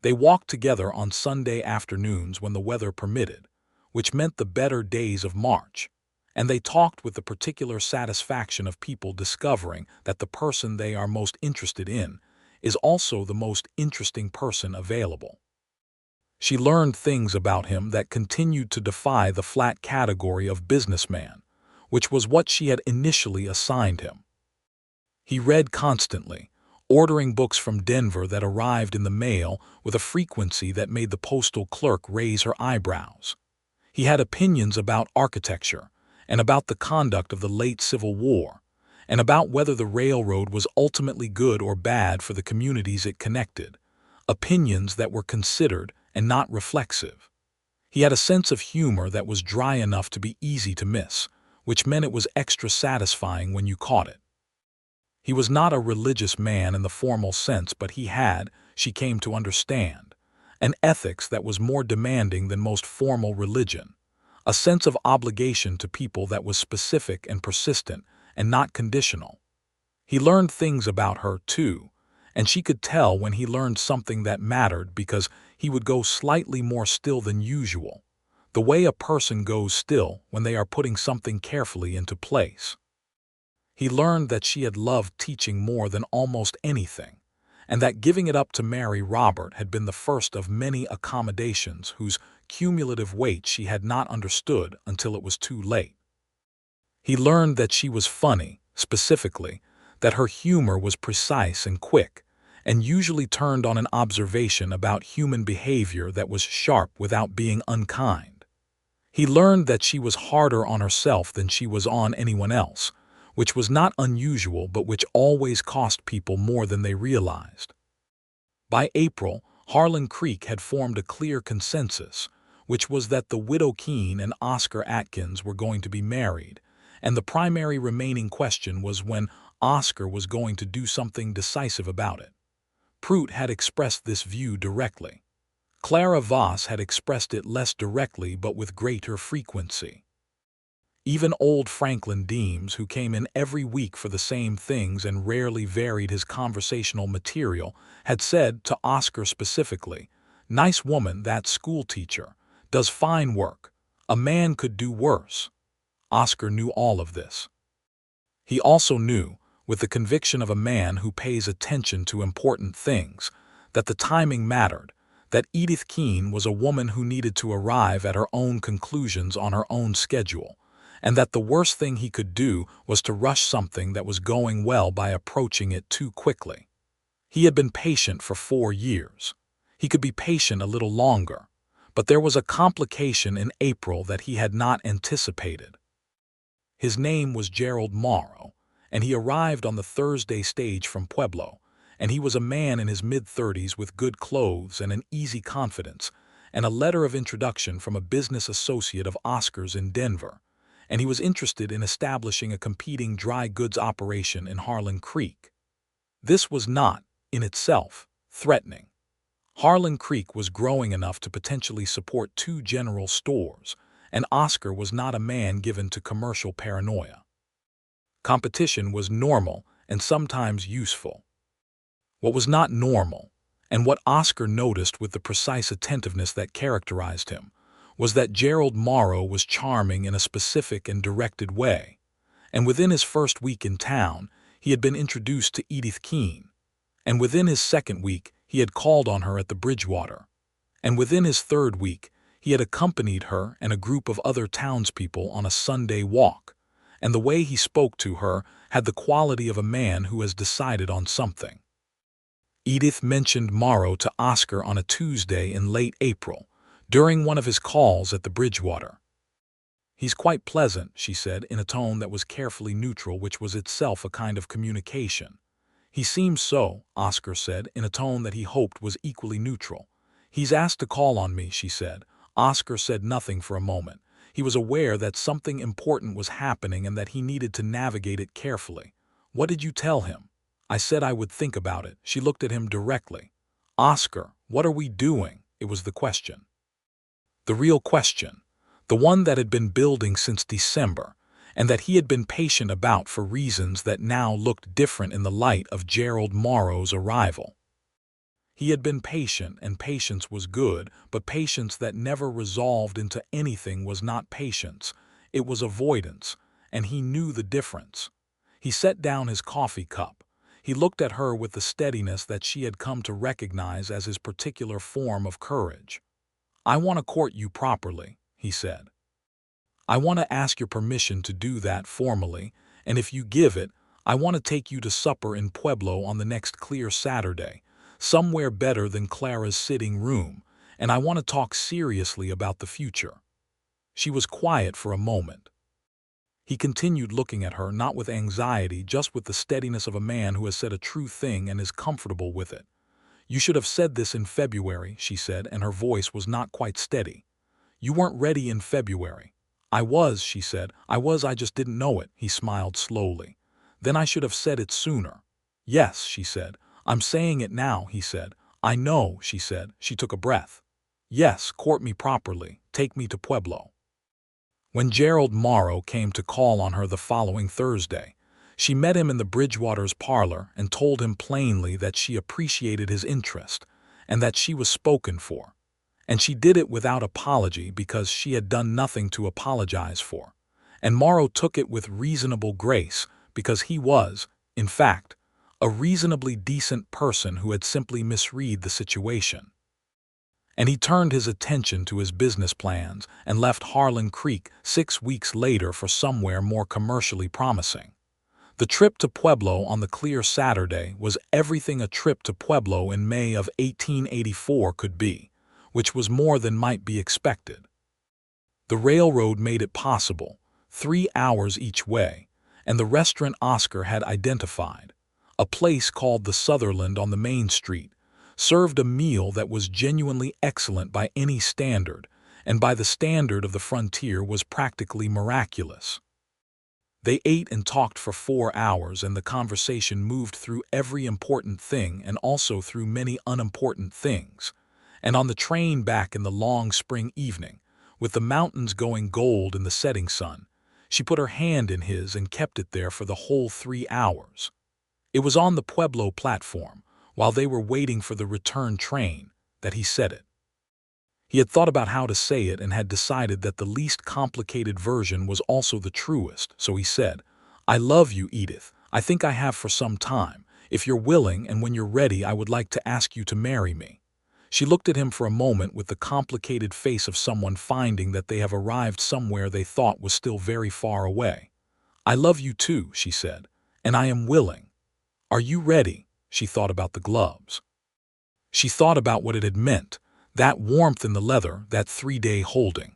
They walked together on Sunday afternoons when the weather permitted, which meant the better days of March, and they talked with the particular satisfaction of people discovering that the person they are most interested in is also the most interesting person available. She learned things about him that continued to defy the flat category of businessman, which was what she had initially assigned him. He read constantly, ordering books from Denver that arrived in the mail with a frequency that made the postal clerk raise her eyebrows. He had opinions about architecture, and about the conduct of the late Civil War, and about whether the railroad was ultimately good or bad for the communities it connected, opinions that were considered and not reflexive. He had a sense of humor that was dry enough to be easy to miss, which meant it was extra satisfying when you caught it. He was not a religious man in the formal sense, but he had, she came to understand, an ethics that was more demanding than most formal religion, a sense of obligation to people that was specific and persistent and not conditional. He learned things about her, too, and she could tell when he learned something that mattered because he would go slightly more still than usual, the way a person goes still when they are putting something carefully into place. He learned that she had loved teaching more than almost anything, and that giving it up to marry Robert had been the first of many accommodations whose cumulative weight she had not understood until it was too late. He learned that she was funny, specifically, that her humor was precise and quick, and usually turned on an observation about human behavior that was sharp without being unkind. He learned that she was harder on herself than she was on anyone else, which was not unusual but which always cost people more than they realized. By April, Harlan Creek had formed a clear consensus, which was that the widow Keene and Oscar Atkins were going to be married, and the primary remaining question was when Oscar was going to do something decisive about it. Prout had expressed this view directly. Clara Voss had expressed it less directly but with greater frequency. Even old Franklin Deems, who came in every week for the same things and rarely varied his conversational material, had said to Oscar specifically, "Nice woman, that schoolteacher. Does fine work. A man could do worse." Oscar knew all of this. He also knew, with the conviction of a man who pays attention to important things, that the timing mattered, that Edith Keene was a woman who needed to arrive at her own conclusions on her own schedule, and that the worst thing he could do was to rush something that was going well by approaching it too quickly. He had been patient for 4 years. He could be patient a little longer, but there was a complication in April that he had not anticipated. His name was Gerald Morrow, and he arrived on the Thursday stage from Pueblo, and he was a man in his mid-30s with good clothes and an easy confidence, and a letter of introduction from a business associate of Oscar's in Denver, and he was interested in establishing a competing dry goods operation in Harlan Creek. This was not, in itself, threatening. Harlan Creek was growing enough to potentially support 2 general stores, and Oscar was not a man given to commercial paranoia. Competition was normal and sometimes useful. What was not normal, and what Oscar noticed with the precise attentiveness that characterized him, was that Gerald Morrow was charming in a specific and directed way, and within his first week in town, he had been introduced to Edith Keene, and within his second week, he had called on her at the Bridgewater, and within his third week, he had accompanied her and a group of other townspeople on a Sunday walk, and the way he spoke to her had the quality of a man who has decided on something. Edith mentioned Morrow to Oscar on a Tuesday in late April, during one of his calls at the Bridgewater. "He's quite pleasant," she said in a tone that was carefully neutral, which was itself a kind of communication. "He seems so," Oscar said in a tone that he hoped was equally neutral. "He's asked to call on me," she said. Oscar said nothing for a moment. He was aware that something important was happening and that he needed to navigate it carefully. "What did you tell him?" "I said I would think about it." She looked at him directly. "Oscar, what are we doing?" It was the question. The real question. The one that had been building since December, and that he had been patient about for reasons that now looked different in the light of Gerald Morrow's arrival. He had been patient, and patience was good, but patience that never resolved into anything was not patience. It was avoidance, and he knew the difference. He set down his coffee cup. He looked at her with the steadiness that she had come to recognize as his particular form of courage. "I want to court you properly," he said. "I want to ask your permission to do that formally, and if you give it, I want to take you to supper in Pueblo on the next clear Saturday, somewhere better than Clara's sitting room, and I want to talk seriously about the future." She was quiet for a moment. He continued looking at her, not with anxiety, just with the steadiness of a man who has said a true thing and is comfortable with it. "You should have said this in February," she said, and her voice was not quite steady. "You weren't ready in February." "I was," she said. I just didn't know it." He smiled slowly. "Then I should have said it sooner." "Yes," she said. "I'm saying it now," he said. "I know," she said. She took a breath. "Yes, court me properly. Take me to Pueblo." When Gerald Morrow came to call on her the following Thursday, she met him in the Bridgewater's parlor and told him plainly that she appreciated his interest and that she was spoken for. And she did it without apology because she had done nothing to apologize for. And Morrow took it with reasonable grace because he was, in fact, a reasonably decent person who had simply misread the situation. And he turned his attention to his business plans and left Harlan Creek 6 weeks later for somewhere more commercially promising. The trip to Pueblo on the clear Saturday was everything a trip to Pueblo in May of 1884 could be, which was more than might be expected. The railroad made it possible, 3 hours each way, and the restaurant Oscar had identified, a place called the Sutherland on the main street, served a meal that was genuinely excellent by any standard, and by the standard of the frontier was practically miraculous. They ate and talked for 4 hours, and the conversation moved through every important thing and also through many unimportant things. And on the train back in the long spring evening, with the mountains going gold in the setting sun, she put her hand in his and kept it there for the whole 3 hours. It was on the Pueblo platform, while they were waiting for the return train, that he said it. He had thought about how to say it and had decided that the least complicated version was also the truest, so he said, "I love you, Edith. I think I have for some time. If you're willing and when you're ready, I would like to ask you to marry me." She looked at him for a moment with the complicated face of someone finding that they have arrived somewhere they thought was still very far away. "I love you too," she said, "and I am willing. Are you ready?" She thought about the gloves. She thought about what it had meant, that warmth in the leather, that 3-day holding.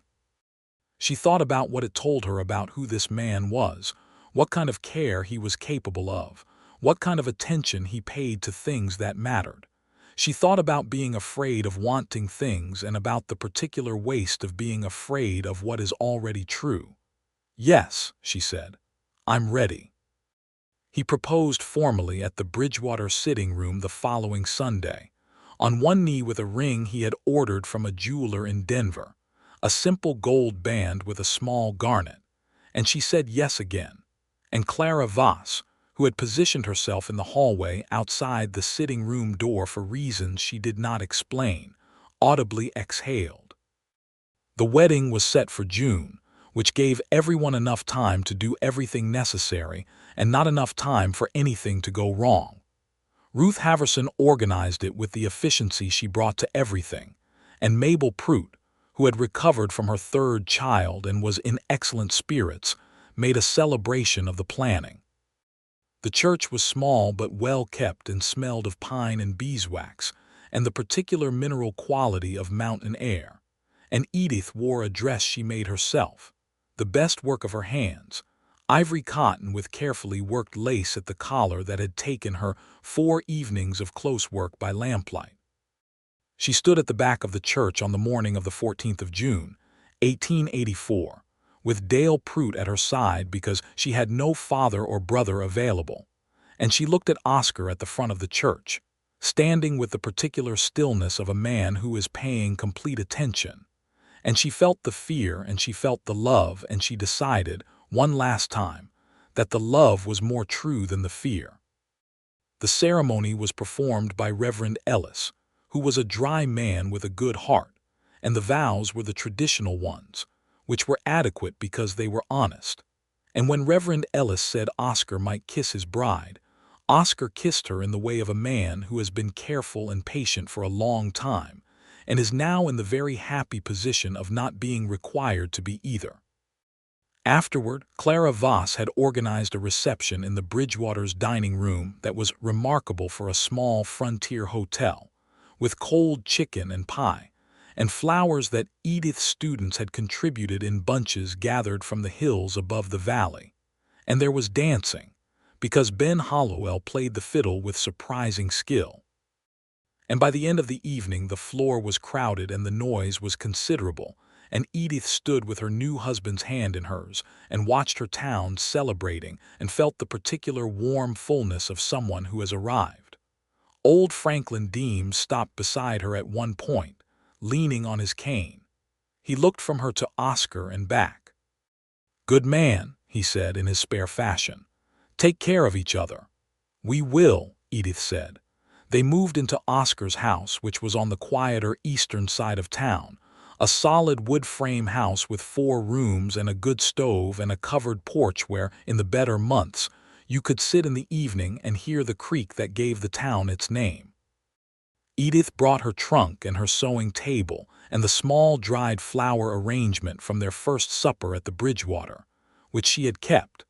She thought about what it told her about who this man was, what kind of care he was capable of, what kind of attention he paid to things that mattered. She thought about being afraid of wanting things and about the particular waste of being afraid of what is already true. "Yes," she said, "I'm ready." He proposed formally at the Bridgewater sitting room the following Sunday, on one knee with a ring he had ordered from a jeweler in Denver, a simple gold band with a small garnet, and she said yes again, and Clara Voss, who had positioned herself in the hallway outside the sitting room door for reasons she did not explain, audibly exhaled. The wedding was set for June, which gave everyone enough time to do everything necessary and not enough time for anything to go wrong. Ruth Haverson organized it with the efficiency she brought to everything, and Mabel Prout, who had recovered from her 3rd child and was in excellent spirits, made a celebration of the planning. The church was small but well kept and smelled of pine and beeswax and the particular mineral quality of mountain air, and Edith wore a dress she made herself, the best work of her hands, ivory cotton with carefully worked lace at the collar that had taken her 4 evenings of close work by lamplight. She stood at the back of the church on the morning of the 14th of June, 1884, with Dale Prout at her side because she had no father or brother available, and she looked at Oscar at the front of the church, standing with the particular stillness of a man who is paying complete attention. And she felt the fear and she felt the love, and she decided, one last time, that the love was more true than the fear. The ceremony was performed by Reverend Ellis, who was a dry man with a good heart, and the vows were the traditional ones, which were adequate because they were honest. And when Reverend Ellis said Oscar might kiss his bride, Oscar kissed her in the way of a man who has been careful and patient for a long time, and is now in the very happy position of not being required to be either. Afterward, Clara Voss had organized a reception in the Bridgewater's dining room that was remarkable for a small frontier hotel, with cold chicken and pie, and flowers that Edith's students had contributed in bunches gathered from the hills above the valley. And there was dancing, because Ben Hollowell played the fiddle with surprising skill. And by the end of the evening the floor was crowded and the noise was considerable, and Edith stood with her new husband's hand in hers and watched her town celebrating and felt the particular warm fullness of someone who has arrived. Old Franklin Deems stopped beside her at one point, leaning on his cane. He looked from her to Oscar and back. "Good man," he said in his spare fashion. "Take care of each other." "We will," Edith said. They moved into Oscar's house, which was on the quieter eastern side of town, a solid wood frame house with 4 rooms and a good stove and a covered porch where, in the better months, you could sit in the evening and hear the creek that gave the town its name. Edith brought her trunk and her sewing table and the small dried flower arrangement from their first supper at the Bridgewater, which she had kept,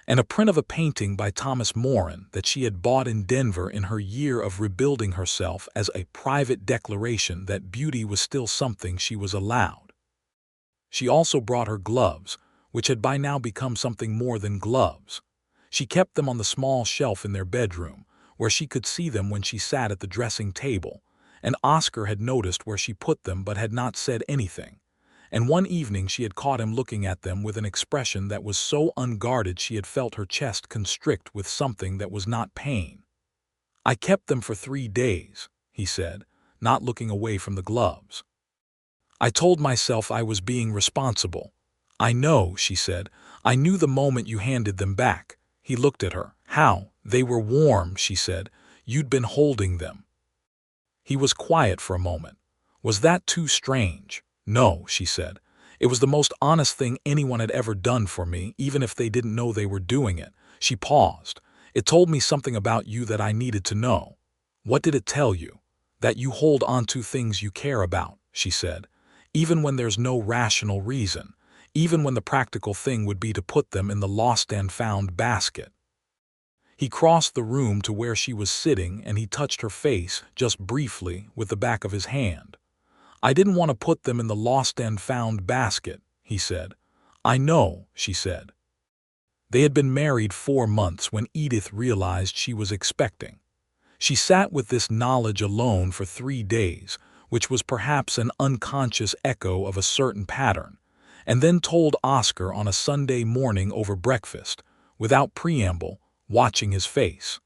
and a print of a painting by Thomas Moran that she had bought in Denver in her year of rebuilding herself as a private declaration that beauty was still something she was allowed. She also brought her gloves, which had by now become something more than gloves. She kept them on the small shelf in their bedroom, where she could see them when she sat at the dressing table, and Oscar had noticed where she put them but had not said anything. And one evening she had caught him looking at them with an expression that was so unguarded she had felt her chest constrict with something that was not pain. "I kept them for 3 days," he said, not looking away from the gloves. "I told myself I was being responsible." "I know," she said. "I knew the moment you handed them back." He looked at her. "How? They were warm," she said. "You'd been holding them." He was quiet for a moment. "Was that too strange?" "No," she said. "It was the most honest thing anyone had ever done for me, even if they didn't know they were doing it." She paused. "It told me something about you that I needed to know." "What did it tell you?" "That you hold on to things you care about," she said, "even when there's no rational reason, even when the practical thing would be to put them in the lost and found basket." He crossed the room to where she was sitting and he touched her face, just briefly, with the back of his hand. "I didn't want to put them in the lost and found basket," he said. "I know," she said. They had been married 4 months when Edith realized she was expecting. She sat with this knowledge alone for 3 days, which was perhaps an unconscious echo of a certain pattern, and then told Oscar on a Sunday morning over breakfast, without preamble, watching his face.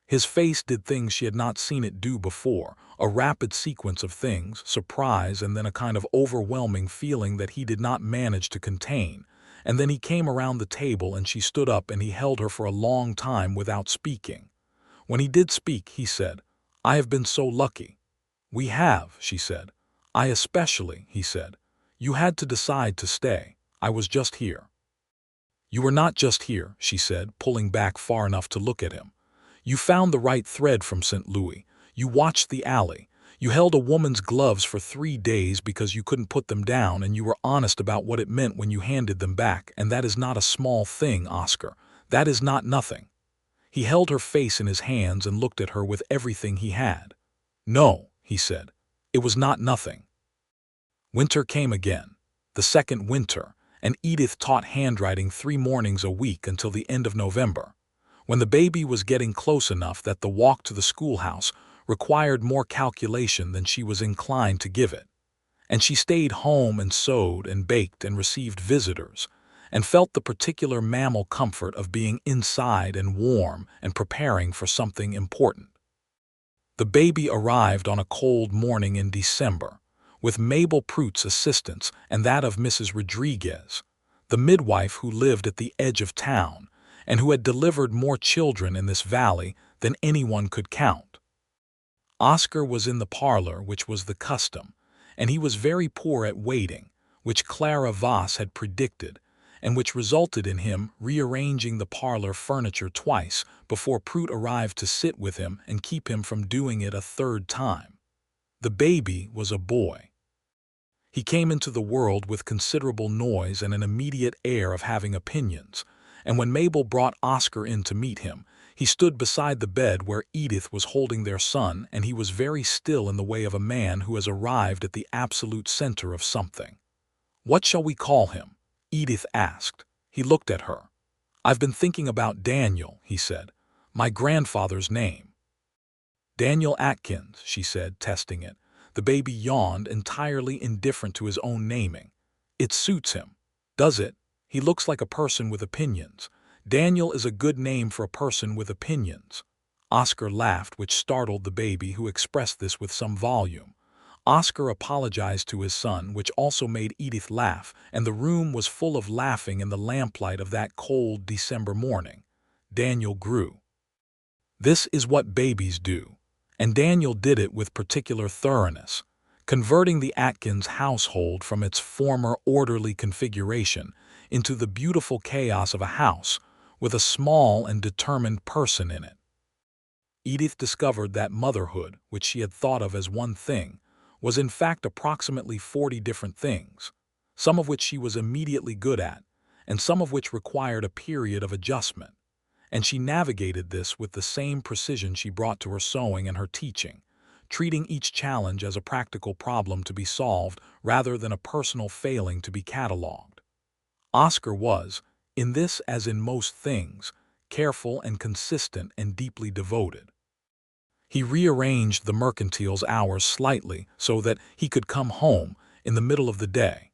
His face did things she had not seen it do before, a rapid sequence of things, surprise and then a kind of overwhelming feeling that he did not manage to contain. And then he came around the table and she stood up and he held her for a long time without speaking. When he did speak, he said, "I have been so lucky." "We have," she said. "I especially," he said. "You had to decide to stay. I was just here." "You were not just here," she said, pulling back far enough to look at him. "You found the right thread from St. Louis. You watched the alley. You held a woman's gloves for 3 days because you couldn't put them down, and you were honest about what it meant when you handed them back, and that is not a small thing, Oscar. That is not nothing." He held her face in his hands and looked at her with everything he had. "No," he said. "It was not nothing." Winter came again, the second winter, and Edith taught handwriting 3 mornings a week until the end of November, when the baby was getting close enough that the walk to the schoolhouse required more calculation than she was inclined to give it. And she stayed home and sewed and baked and received visitors, and felt the particular mammal comfort of being inside and warm and preparing for something important. The baby arrived on a cold morning in December, with Mabel Pruitt's assistance and that of Mrs. Rodriguez, the midwife who lived at the edge of town and who had delivered more children in this valley than anyone could count. Oscar was in the parlor, which was the custom, and he was very poor at waiting, which Clara Voss had predicted, and which resulted in him rearranging the parlor furniture twice before Pruitt arrived to sit with him and keep him from doing it a 3rd time. The baby was a boy. He came into the world with considerable noise and an immediate air of having opinions, and when Mabel brought Oscar in to meet him, he stood beside the bed where Edith was holding their son, and he was very still in the way of a man who has arrived at the absolute center of something. "What shall we call him?" Edith asked. He looked at her. "I've been thinking about Daniel," he said. "My grandfather's name." "Daniel Atkins," she said, testing it. The baby yawned, entirely indifferent to his own naming. "It suits him." "Does it? He looks like a person with opinions. Daniel is a good name for a person with opinions." Oscar laughed, which startled the baby, who expressed this with some volume. Oscar apologized to his son, which also made Edith laugh, and the room was full of laughing in the lamplight of that cold December morning. Daniel grew. This is what babies do, and Daniel did it with particular thoroughness, converting the Atkins household from its former orderly configuration into the beautiful chaos of a house with a small and determined person in it. Edith discovered that motherhood, which she had thought of as one thing, was in fact approximately 40 different things, some of which she was immediately good at, and some of which required a period of adjustment. And she navigated this with the same precision she brought to her sewing and her teaching, treating each challenge as a practical problem to be solved rather than a personal failing to be catalogued. Oscar was, in this as in most things, careful and consistent and deeply devoted. He rearranged the Mercantile's hours slightly so that he could come home in the middle of the day.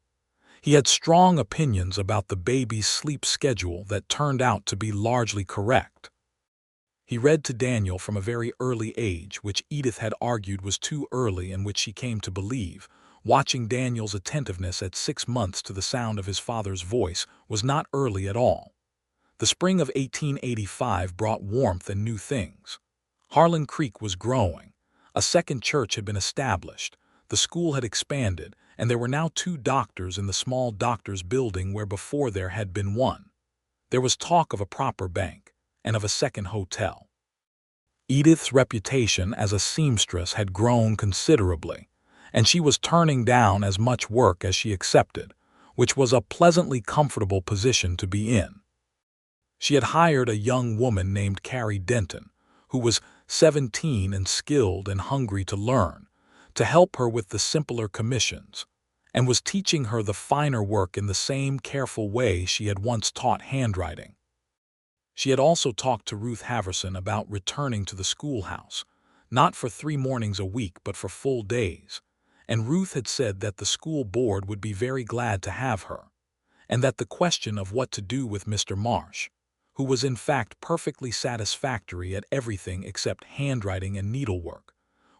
He had strong opinions about the baby's sleep schedule that turned out to be largely correct. He read to Daniel from a very early age, which Edith had argued was too early and which she came to believe. Watching Daniel's attentiveness at 6 months to the sound of his father's voice was not early at all. The spring of 1885 brought warmth and new things. Harlan Creek was growing. A second church had been established. The school had expanded, and there were now 2 doctors in the small doctor's building where before there had been one. There was talk of a proper bank and of a second hotel. Edith's reputation as a seamstress had grown considerably, and she was turning down as much work as she accepted, which was a pleasantly comfortable position to be in. She had hired a young woman named Carrie Denton, who was 17 and skilled and hungry to learn, to help her with the simpler commissions, and was teaching her the finer work in the same careful way she had once taught handwriting. She had also talked to Ruth Haverson about returning to the schoolhouse, not for 3 mornings a week but for full days, and Ruth had said that the school board would be very glad to have her, and that the question of what to do with Mr. Marsh, who was in fact perfectly satisfactory at everything except handwriting and needlework,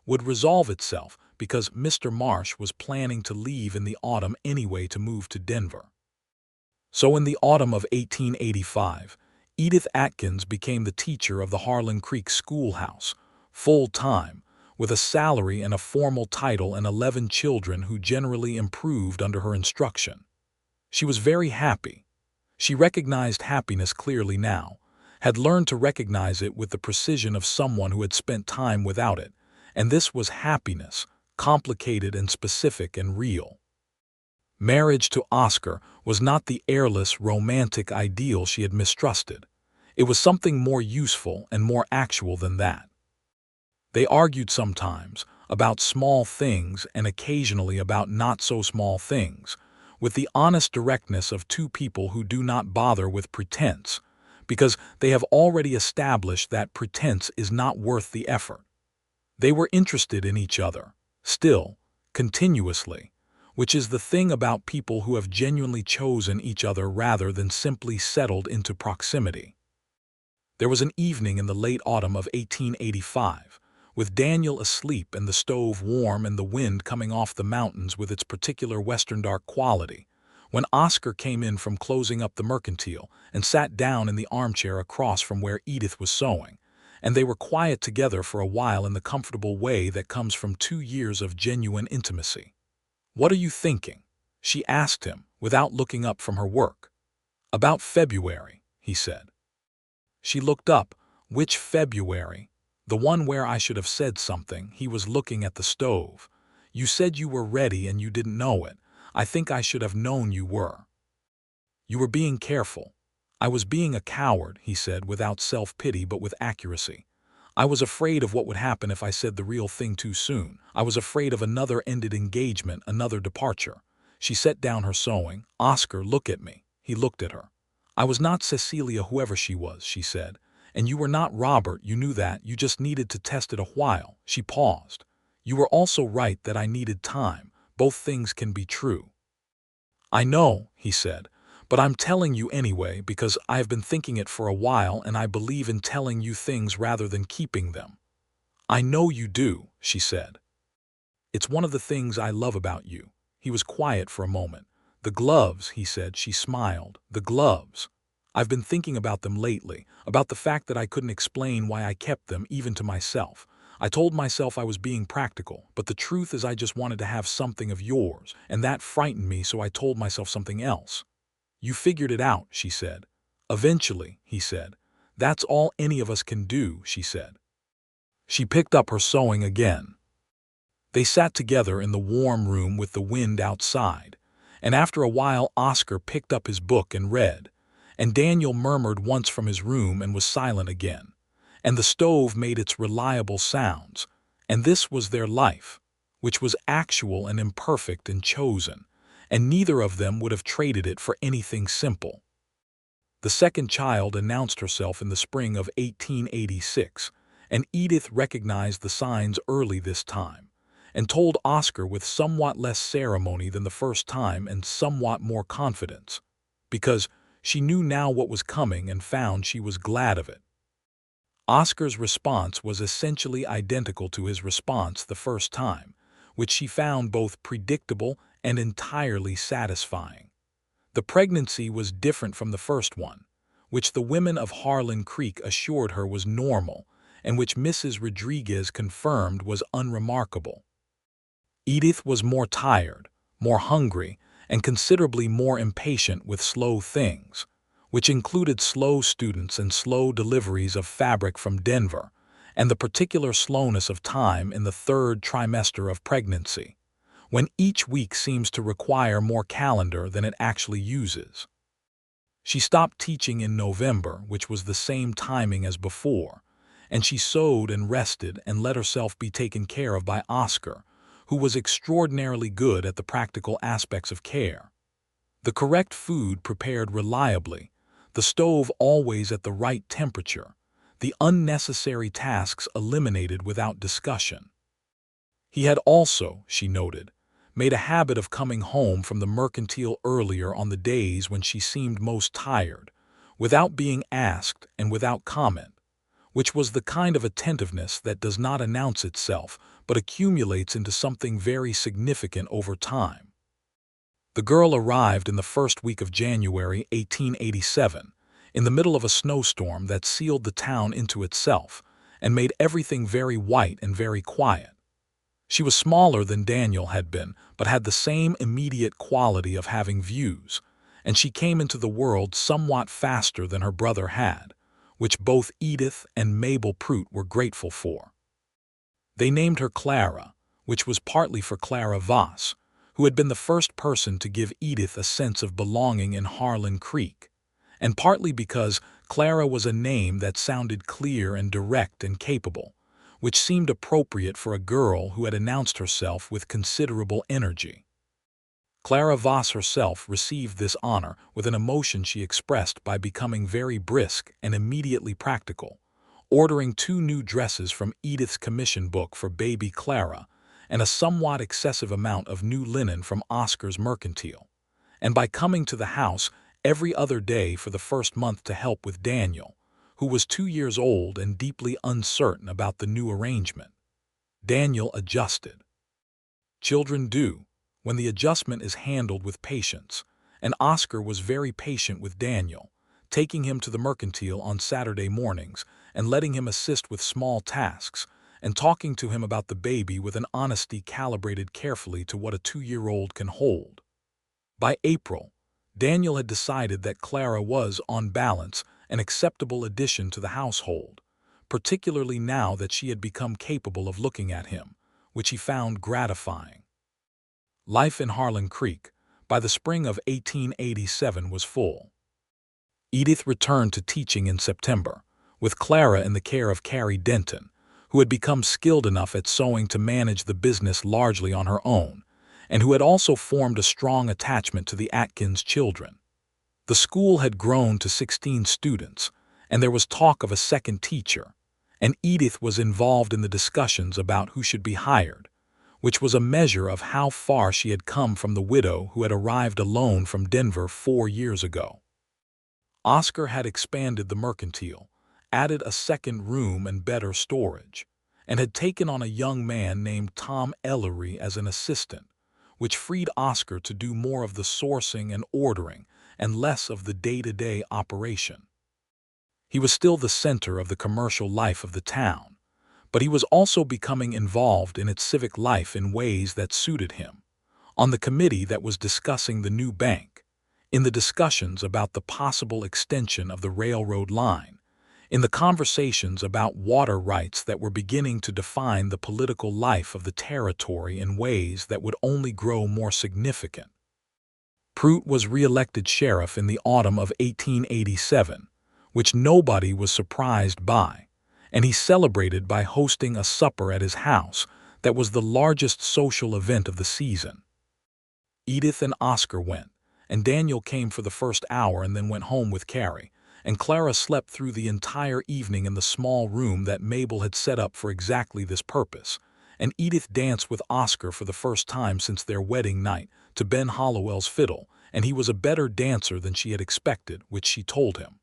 would resolve itself because Mr. Marsh was planning to leave in the autumn anyway to move to Denver. So in the autumn of 1885, Edith Atkins became the teacher of the Harlan Creek schoolhouse, full-time, with a salary and a formal title and 11 children who generally improved under her instruction. She was very happy. She recognized happiness clearly now, had learned to recognize it with the precision of someone who had spent time without it, and this was happiness, complicated and specific and real. Marriage to Oscar was not the airless, romantic ideal she had mistrusted. It was something more useful and more actual than that. They argued sometimes about small things and occasionally about not-so-small things, with the honest directness of 2 people who do not bother with pretense, because they have already established that pretense is not worth the effort. They were interested in each other, still, continuously, which is the thing about people who have genuinely chosen each other rather than simply settled into proximity. There was an evening in the late autumn of 1885, with Daniel asleep and the stove warm and the wind coming off the mountains with its particular western dark quality, when Oscar came in from closing up the Mercantile and sat down in the armchair across from where Edith was sewing, and they were quiet together for a while in the comfortable way that comes from 2 years of genuine intimacy. "What are you thinking?" she asked him, without looking up from her work. "About February," he said. She looked up. "Which February?" "The one where I should have said something." He was looking at the stove. "You said you were ready and you didn't know it. I think I should have known you were." "You were being careful." "I was being a coward," he said, without self-pity but with accuracy. "I was afraid of what would happen if I said the real thing too soon. I was afraid of another ended engagement, another departure." She set down her sewing. "Oscar, look at me." He looked at her. "I was not Cecilia, whoever she was," she said. "And you were not Robert, you knew that. You just needed to test it a while." She paused. "You were also right that I needed time. Both things can be true." "I know," he said, "but I'm telling you anyway because I have been thinking it for a while and I believe in telling you things rather than keeping them." "I know you do," she said. "It's one of the things I love about you." He was quiet for a moment. "The gloves," he said. She smiled. "The gloves. I've been thinking about them lately, about the fact that I couldn't explain why I kept them even to myself. I told myself I was being practical, but the truth is I just wanted to have something of yours, and that frightened me, so I told myself something else." "You figured it out," she said. "Eventually," he said. "That's all any of us can do," she said. She picked up her sewing again. They sat together in the warm room with the wind outside, and after a while Oscar picked up his book and read, and Daniel murmured once from his room and was silent again, and the stove made its reliable sounds, and this was their life, which was actual and imperfect and chosen, and neither of them would have traded it for anything simple. The second child announced herself in the spring of 1886, and Edith recognized the signs early this time, and told Oscar with somewhat less ceremony than the first time and somewhat more confidence, because she knew now what was coming and found she was glad of it. Oscar's response was essentially identical to his response the first time, which she found both predictable and entirely satisfying. The pregnancy was different from the first one, which the women of Harlan Creek assured her was normal and which Mrs. Rodriguez confirmed was unremarkable. Edith was more tired, more hungry, and considerably more impatient with slow things, which included slow students and slow deliveries of fabric from Denver, and the particular slowness of time in the third trimester of pregnancy, when each week seems to require more calendar than it actually uses. She stopped teaching in November, which was the same timing as before, and she sewed and rested and let herself be taken care of by Oscar, who was extraordinarily good at the practical aspects of care. The correct food prepared reliably, the stove always at the right temperature, the unnecessary tasks eliminated without discussion. He had also, she noted, made a habit of coming home from the Mercantile earlier on the days when she seemed most tired, without being asked and without comment, which was the kind of attentiveness that does not announce itself but accumulates into something very significant over time. The girl arrived in the first week of January 1887, in the middle of a snowstorm that sealed the town into itself and made everything very white and very quiet. She was smaller than Daniel had been, but had the same immediate quality of having views, and she came into the world somewhat faster than her brother had, which both Edith and Mabel Prout were grateful for. They named her Clara, which was partly for Clara Voss, who had been the first person to give Edith a sense of belonging in Harlan Creek, and partly because Clara was a name that sounded clear and direct and capable, which seemed appropriate for a girl who had announced herself with considerable energy. Clara Voss herself received this honor with an emotion she expressed by becoming very brisk and immediately practical, ordering 2 new dresses from Edith's commission book for baby Clara and a somewhat excessive amount of new linen from Oscar's Mercantile, and by coming to the house every other day for the first month to help with Daniel, who was 2 years old and deeply uncertain about the new arrangement. Daniel adjusted. Children do, when the adjustment is handled with patience, and Oscar was very patient with Daniel, taking him to the Mercantile on Saturday mornings and letting him assist with small tasks, and talking to him about the baby with an honesty calibrated carefully to what a 2-year-old can hold. By April, Daniel had decided that Clara was, on balance, an acceptable addition to the household, particularly now that she had become capable of looking at him, which he found gratifying. Life in Harlan Creek, by the spring of 1887, was full. Edith returned to teaching in September, with Clara in the care of Carrie Denton, who had become skilled enough at sewing to manage the business largely on her own, and who had also formed a strong attachment to the Atkins children. The school had grown to 16 students, and there was talk of a second teacher, and Edith was involved in the discussions about who should be hired, which was a measure of how far she had come from the widow who had arrived alone from Denver 4 years ago. Oscar had expanded the Mercantile, added a second room and better storage, and had taken on a young man named Tom Ellery as an assistant, which freed Oscar to do more of the sourcing and ordering and less of the day-to-day operation. He was still the center of the commercial life of the town, but he was also becoming involved in its civic life in ways that suited him, on the committee that was discussing the new bank, in the discussions about the possible extension of the railroad line, in the conversations about water rights that were beginning to define the political life of the territory in ways that would only grow more significant. Prout was re-elected sheriff in the autumn of 1887, which nobody was surprised by, and he celebrated by hosting a supper at his house that was the largest social event of the season. Edith and Oscar went, and Daniel came for the first hour and then went home with Carrie, and Clara slept through the entire evening in the small room that Mabel had set up for exactly this purpose, and Edith danced with Oscar for the first time since their wedding night to Ben Hollowell's fiddle, and he was a better dancer than she had expected, which she told him.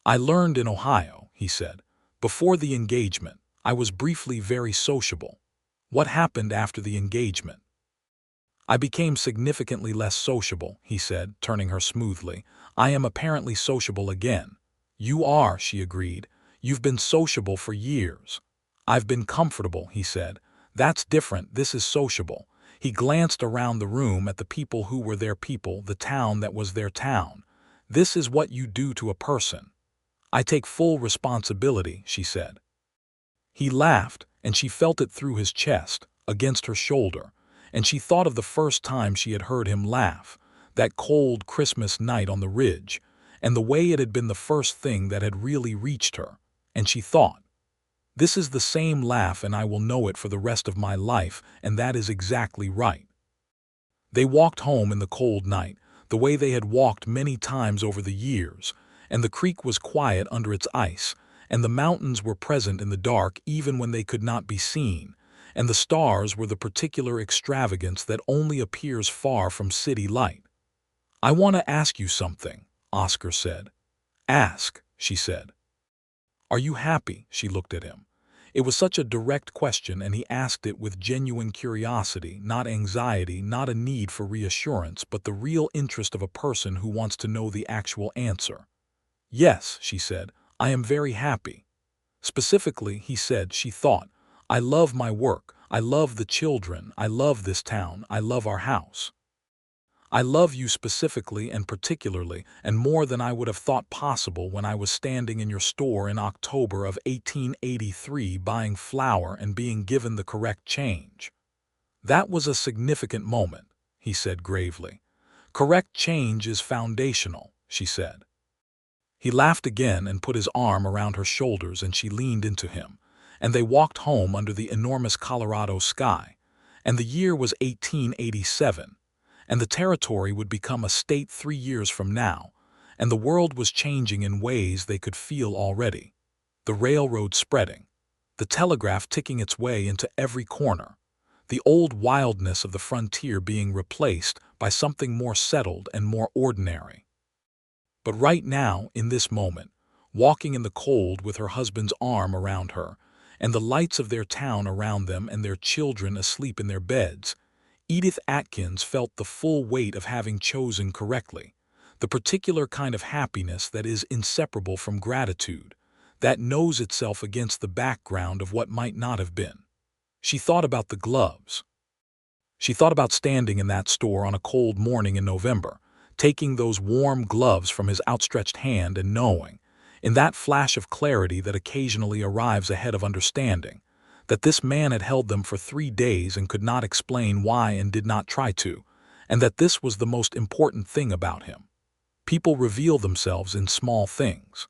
"I learned in Ohio," he said. "Before the engagement, I was briefly very sociable." "What happened after the engagement?" "I became significantly less sociable," he said, turning her smoothly. "I am apparently sociable again." "You are," she agreed. "You've been sociable for years." "I've been comfortable," he said. "That's different. This is sociable." He glanced around the room at the people who were their people, the town that was their town. "This is what you do to a person." "I take full responsibility," she said. He laughed, and she felt it through his chest, against her shoulder, and she thought of the first time she had heard him laugh, that cold Christmas night on the ridge, and the way it had been the first thing that had really reached her, and she thought, "This is the same laugh and I will know it for the rest of my life, and that is exactly right." They walked home in the cold night, the way they had walked many times over the years, and the creek was quiet under its ice, and the mountains were present in the dark even when they could not be seen, and the stars were the particular extravagance that only appears far from city light. "I want to ask you something," Oscar said. "Ask," she said. "Are you happy?" She looked at him. It was such a direct question, and he asked it with genuine curiosity, not anxiety, not a need for reassurance, but the real interest of a person who wants to know the actual answer. "Yes," she said, "I am very happy." Specifically, he said, she thought, "I love my work, I love the children, I love this town, I love our house. I love you specifically and particularly, and more than I would have thought possible when I was standing in your store in October of 1883 buying flour and being given the correct change." "That was a significant moment," he said gravely. "Correct change is foundational," she said. He laughed again and put his arm around her shoulders, and she leaned into him, and they walked home under the enormous Colorado sky, and the year was 1887. And the territory would become a state 3 years from now, and the world was changing in ways they could feel already. The railroad spreading, the telegraph ticking its way into every corner, the old wildness of the frontier being replaced by something more settled and more ordinary. But right now, in this moment, walking in the cold with her husband's arm around her, and the lights of their town around them and their children asleep in their beds, Edith Atkins felt the full weight of having chosen correctly, the particular kind of happiness that is inseparable from gratitude, that knows itself against the background of what might not have been. She thought about the gloves. She thought about standing in that store on a cold morning in November, taking those warm gloves from his outstretched hand and knowing, in that flash of clarity that occasionally arrives ahead of understanding, that this man had held them for 3 days and could not explain why and did not try to, and that this was the most important thing about him. People reveal themselves in small things.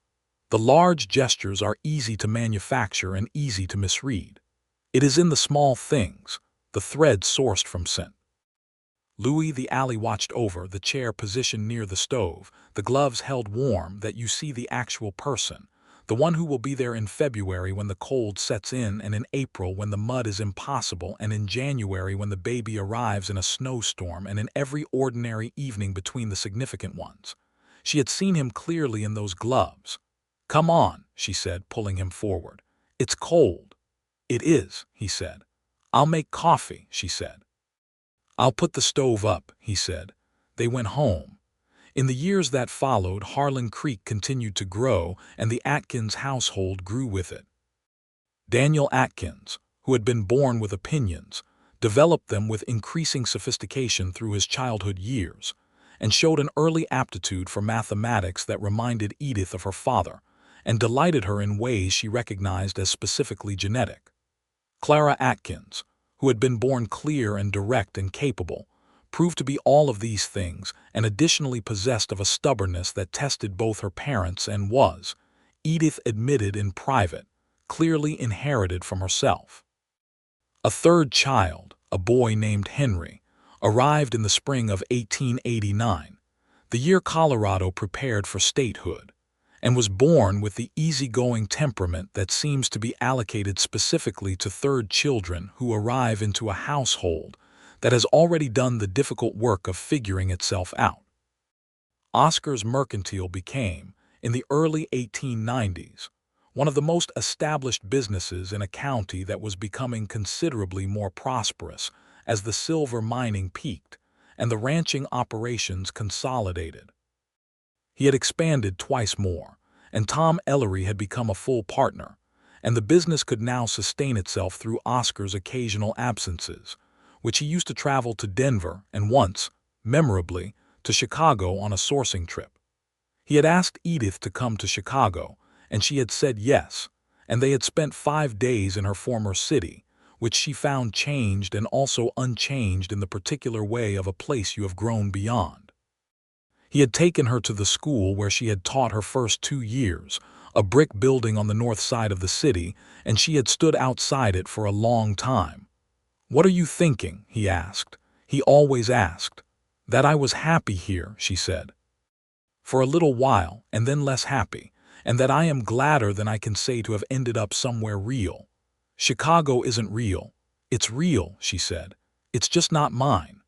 The large gestures are easy to manufacture and easy to misread. It is in the small things, the thread sourced from scent. Louis the alley watched over, the chair positioned near the stove, the gloves held warm, that you see the actual person, the one who will be there in February when the cold sets in, and in April when the mud is impossible, and in January when the baby arrives in a snowstorm, and in every ordinary evening between the significant ones. She had seen him clearly in those gloves. "Come on," she said, pulling him forward. "It's cold." "It is," he said. "I'll make coffee," she said. "I'll put the stove up," he said. They went home. In the years that followed, Harlan Creek continued to grow, and the Atkins household grew with it. Daniel Atkins, who had been born with opinions, developed them with increasing sophistication through his childhood years, and showed an early aptitude for mathematics that reminded Edith of her father, and delighted her in ways she recognized as specifically genetic. Clara Atkins, who had been born clear and direct and capable, proved to be all of these things, and additionally possessed of a stubbornness that tested both her parents and was, Edith admitted in private, clearly inherited from herself. A third child, a boy named Henry, arrived in the spring of 1889, the year Colorado prepared for statehood, and was born with the easygoing temperament that seems to be allocated specifically to third children who arrive into a household that has already done the difficult work of figuring itself out. Oscar's Mercantile became, in the early 1890s, one of the most established businesses in a county that was becoming considerably more prosperous as the silver mining peaked and the ranching operations consolidated. He had expanded twice more, and Tom Ellery had become a full partner, and the business could now sustain itself through Oscar's occasional absences, which he used to travel to Denver and once, memorably, to Chicago on a sourcing trip. He had asked Edith to come to Chicago, and she had said yes, and they had spent 5 days in her former city, which she found changed and also unchanged in the particular way of a place you have grown beyond. He had taken her to the school where she had taught her first 2 years, a brick building on the north side of the city, and she had stood outside it for a long time. "What are you thinking?" he asked. He always asked. "That I was happy here," she said. "For a little while, and then less happy, and that I am gladder than I can say to have ended up somewhere real." "Chicago isn't real." "It's real," she said. "It's just not mine."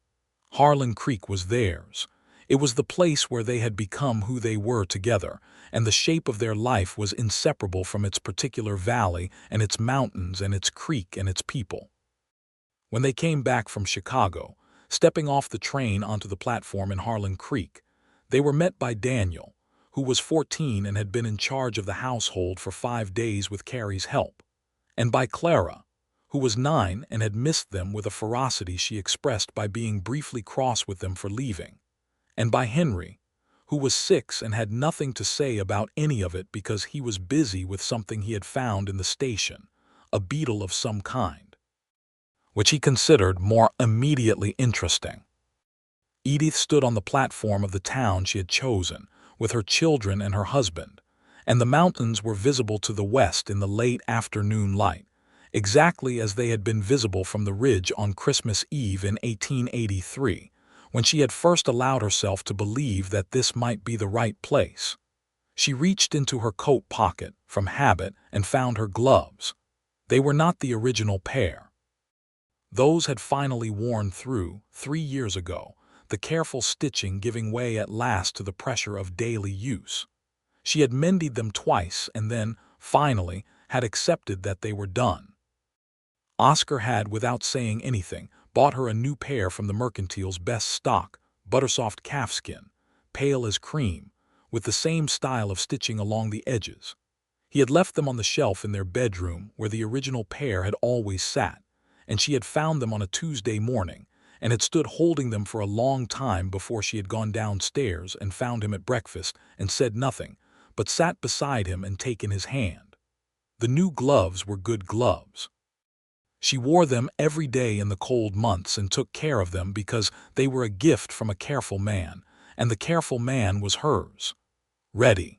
Harlan Creek was theirs. It was the place where they had become who they were together, and the shape of their life was inseparable from its particular valley and its mountains and its creek and its people. When they came back from Chicago, stepping off the train onto the platform in Harlan Creek, they were met by Daniel, who was 14 and had been in charge of the household for 5 days with Carrie's help, and by Clara, who was 9 and had missed them with a ferocity she expressed by being briefly cross with them for leaving, and by Henry, who was 6 and had nothing to say about any of it because he was busy with something he had found in the station, a beetle of some kind, which he considered more immediately interesting. Edith stood on the platform of the town she had chosen, with her children and her husband, and the mountains were visible to the west in the late afternoon light, exactly as they had been visible from the ridge on Christmas Eve in 1883, when she had first allowed herself to believe that this might be the right place. She reached into her coat pocket, from habit, and found her gloves. They were not the original pair. Those had finally worn through, 3 years ago, the careful stitching giving way at last to the pressure of daily use. She had mended them twice and then, finally, had accepted that they were done. Oscar had, without saying anything, bought her a new pair from the Mercantile's best stock, buttersoft calfskin, pale as cream, with the same style of stitching along the edges. He had left them on the shelf in their bedroom where the original pair had always sat, and she had found them on a Tuesday morning, and had stood holding them for a long time before she had gone downstairs and found him at breakfast and said nothing, but sat beside him and taken his hand. The new gloves were good gloves. She wore them every day in the cold months and took care of them because they were a gift from a careful man, and the careful man was hers. "Ready,"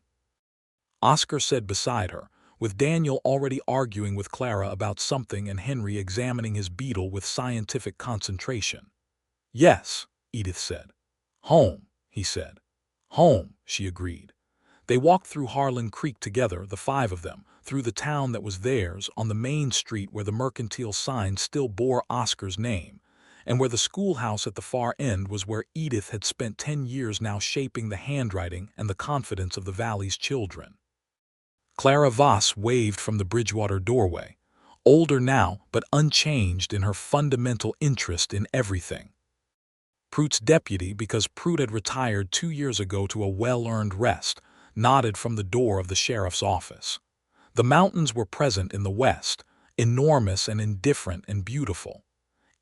Oscar said beside her, with Daniel already arguing with Clara about something and Henry examining his beetle with scientific concentration. "Yes," Edith said. "Home," he said. "Home," she agreed. They walked through Harlan Creek together, the 5 of them, through the town that was theirs, on the main street where the Mercantile sign still bore Oscar's name, and where the schoolhouse at the far end was where Edith had spent 10 years now shaping the handwriting and the confidence of the valley's children. Clara Voss waved from the Bridgewater doorway, older now but unchanged in her fundamental interest in everything. Pruitt's deputy, because Pruitt had retired 2 years ago to a well-earned rest, nodded from the door of the sheriff's office. The mountains were present in the west, enormous and indifferent and beautiful.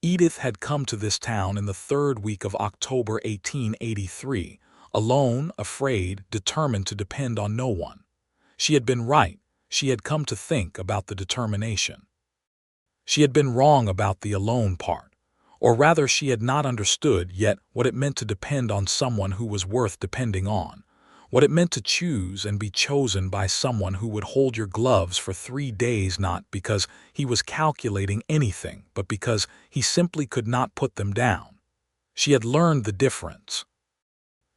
Edith had come to this town in the 3rd week of October 1883, alone, afraid, determined to depend on no one. She had been right. She had come to think about the determination. She had been wrong about the alone part, or rather she had not understood yet what it meant to depend on someone who was worth depending on, what it meant to choose and be chosen by someone who would hold your gloves for 3 days, not because he was calculating anything, but because he simply could not put them down. She had learned the difference.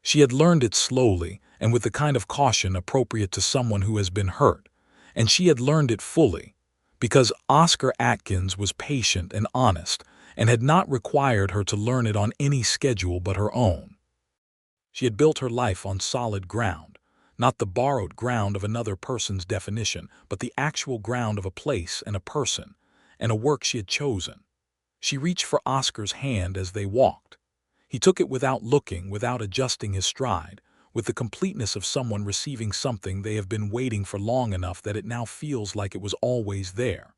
She had learned it slowly, and with the kind of caution appropriate to someone who has been hurt, and she had learned it fully, because Oscar Atkins was patient and honest and had not required her to learn it on any schedule but her own. She had built her life on solid ground, not the borrowed ground of another person's definition, but the actual ground of a place and a person, and a work she had chosen. She reached for Oscar's hand as they walked. He took it without looking, without adjusting his stride, with the completeness of someone receiving something they have been waiting for long enough that it now feels like it was always there.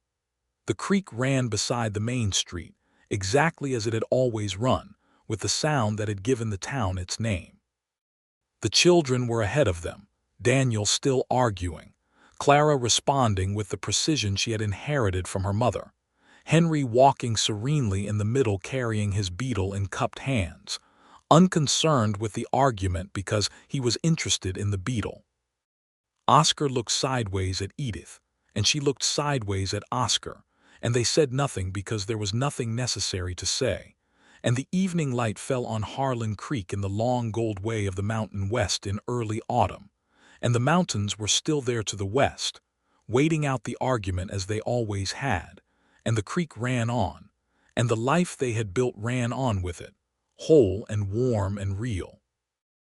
The creek ran beside the main street, exactly as it had always run, with the sound that had given the town its name. The children were ahead of them, Daniel still arguing, Clara responding with the precision she had inherited from her mother, Henry walking serenely in the middle carrying his beetle in cupped hands, unconcerned with the argument because he was interested in the beetle. Oscar looked sideways at Edith, and she looked sideways at Oscar, and they said nothing because there was nothing necessary to say, and the evening light fell on Harlan Creek in the long gold way of the mountain west in early autumn, and the mountains were still there to the west, waiting out the argument as they always had, and the creek ran on, and the life they had built ran on with it, whole and warm and real.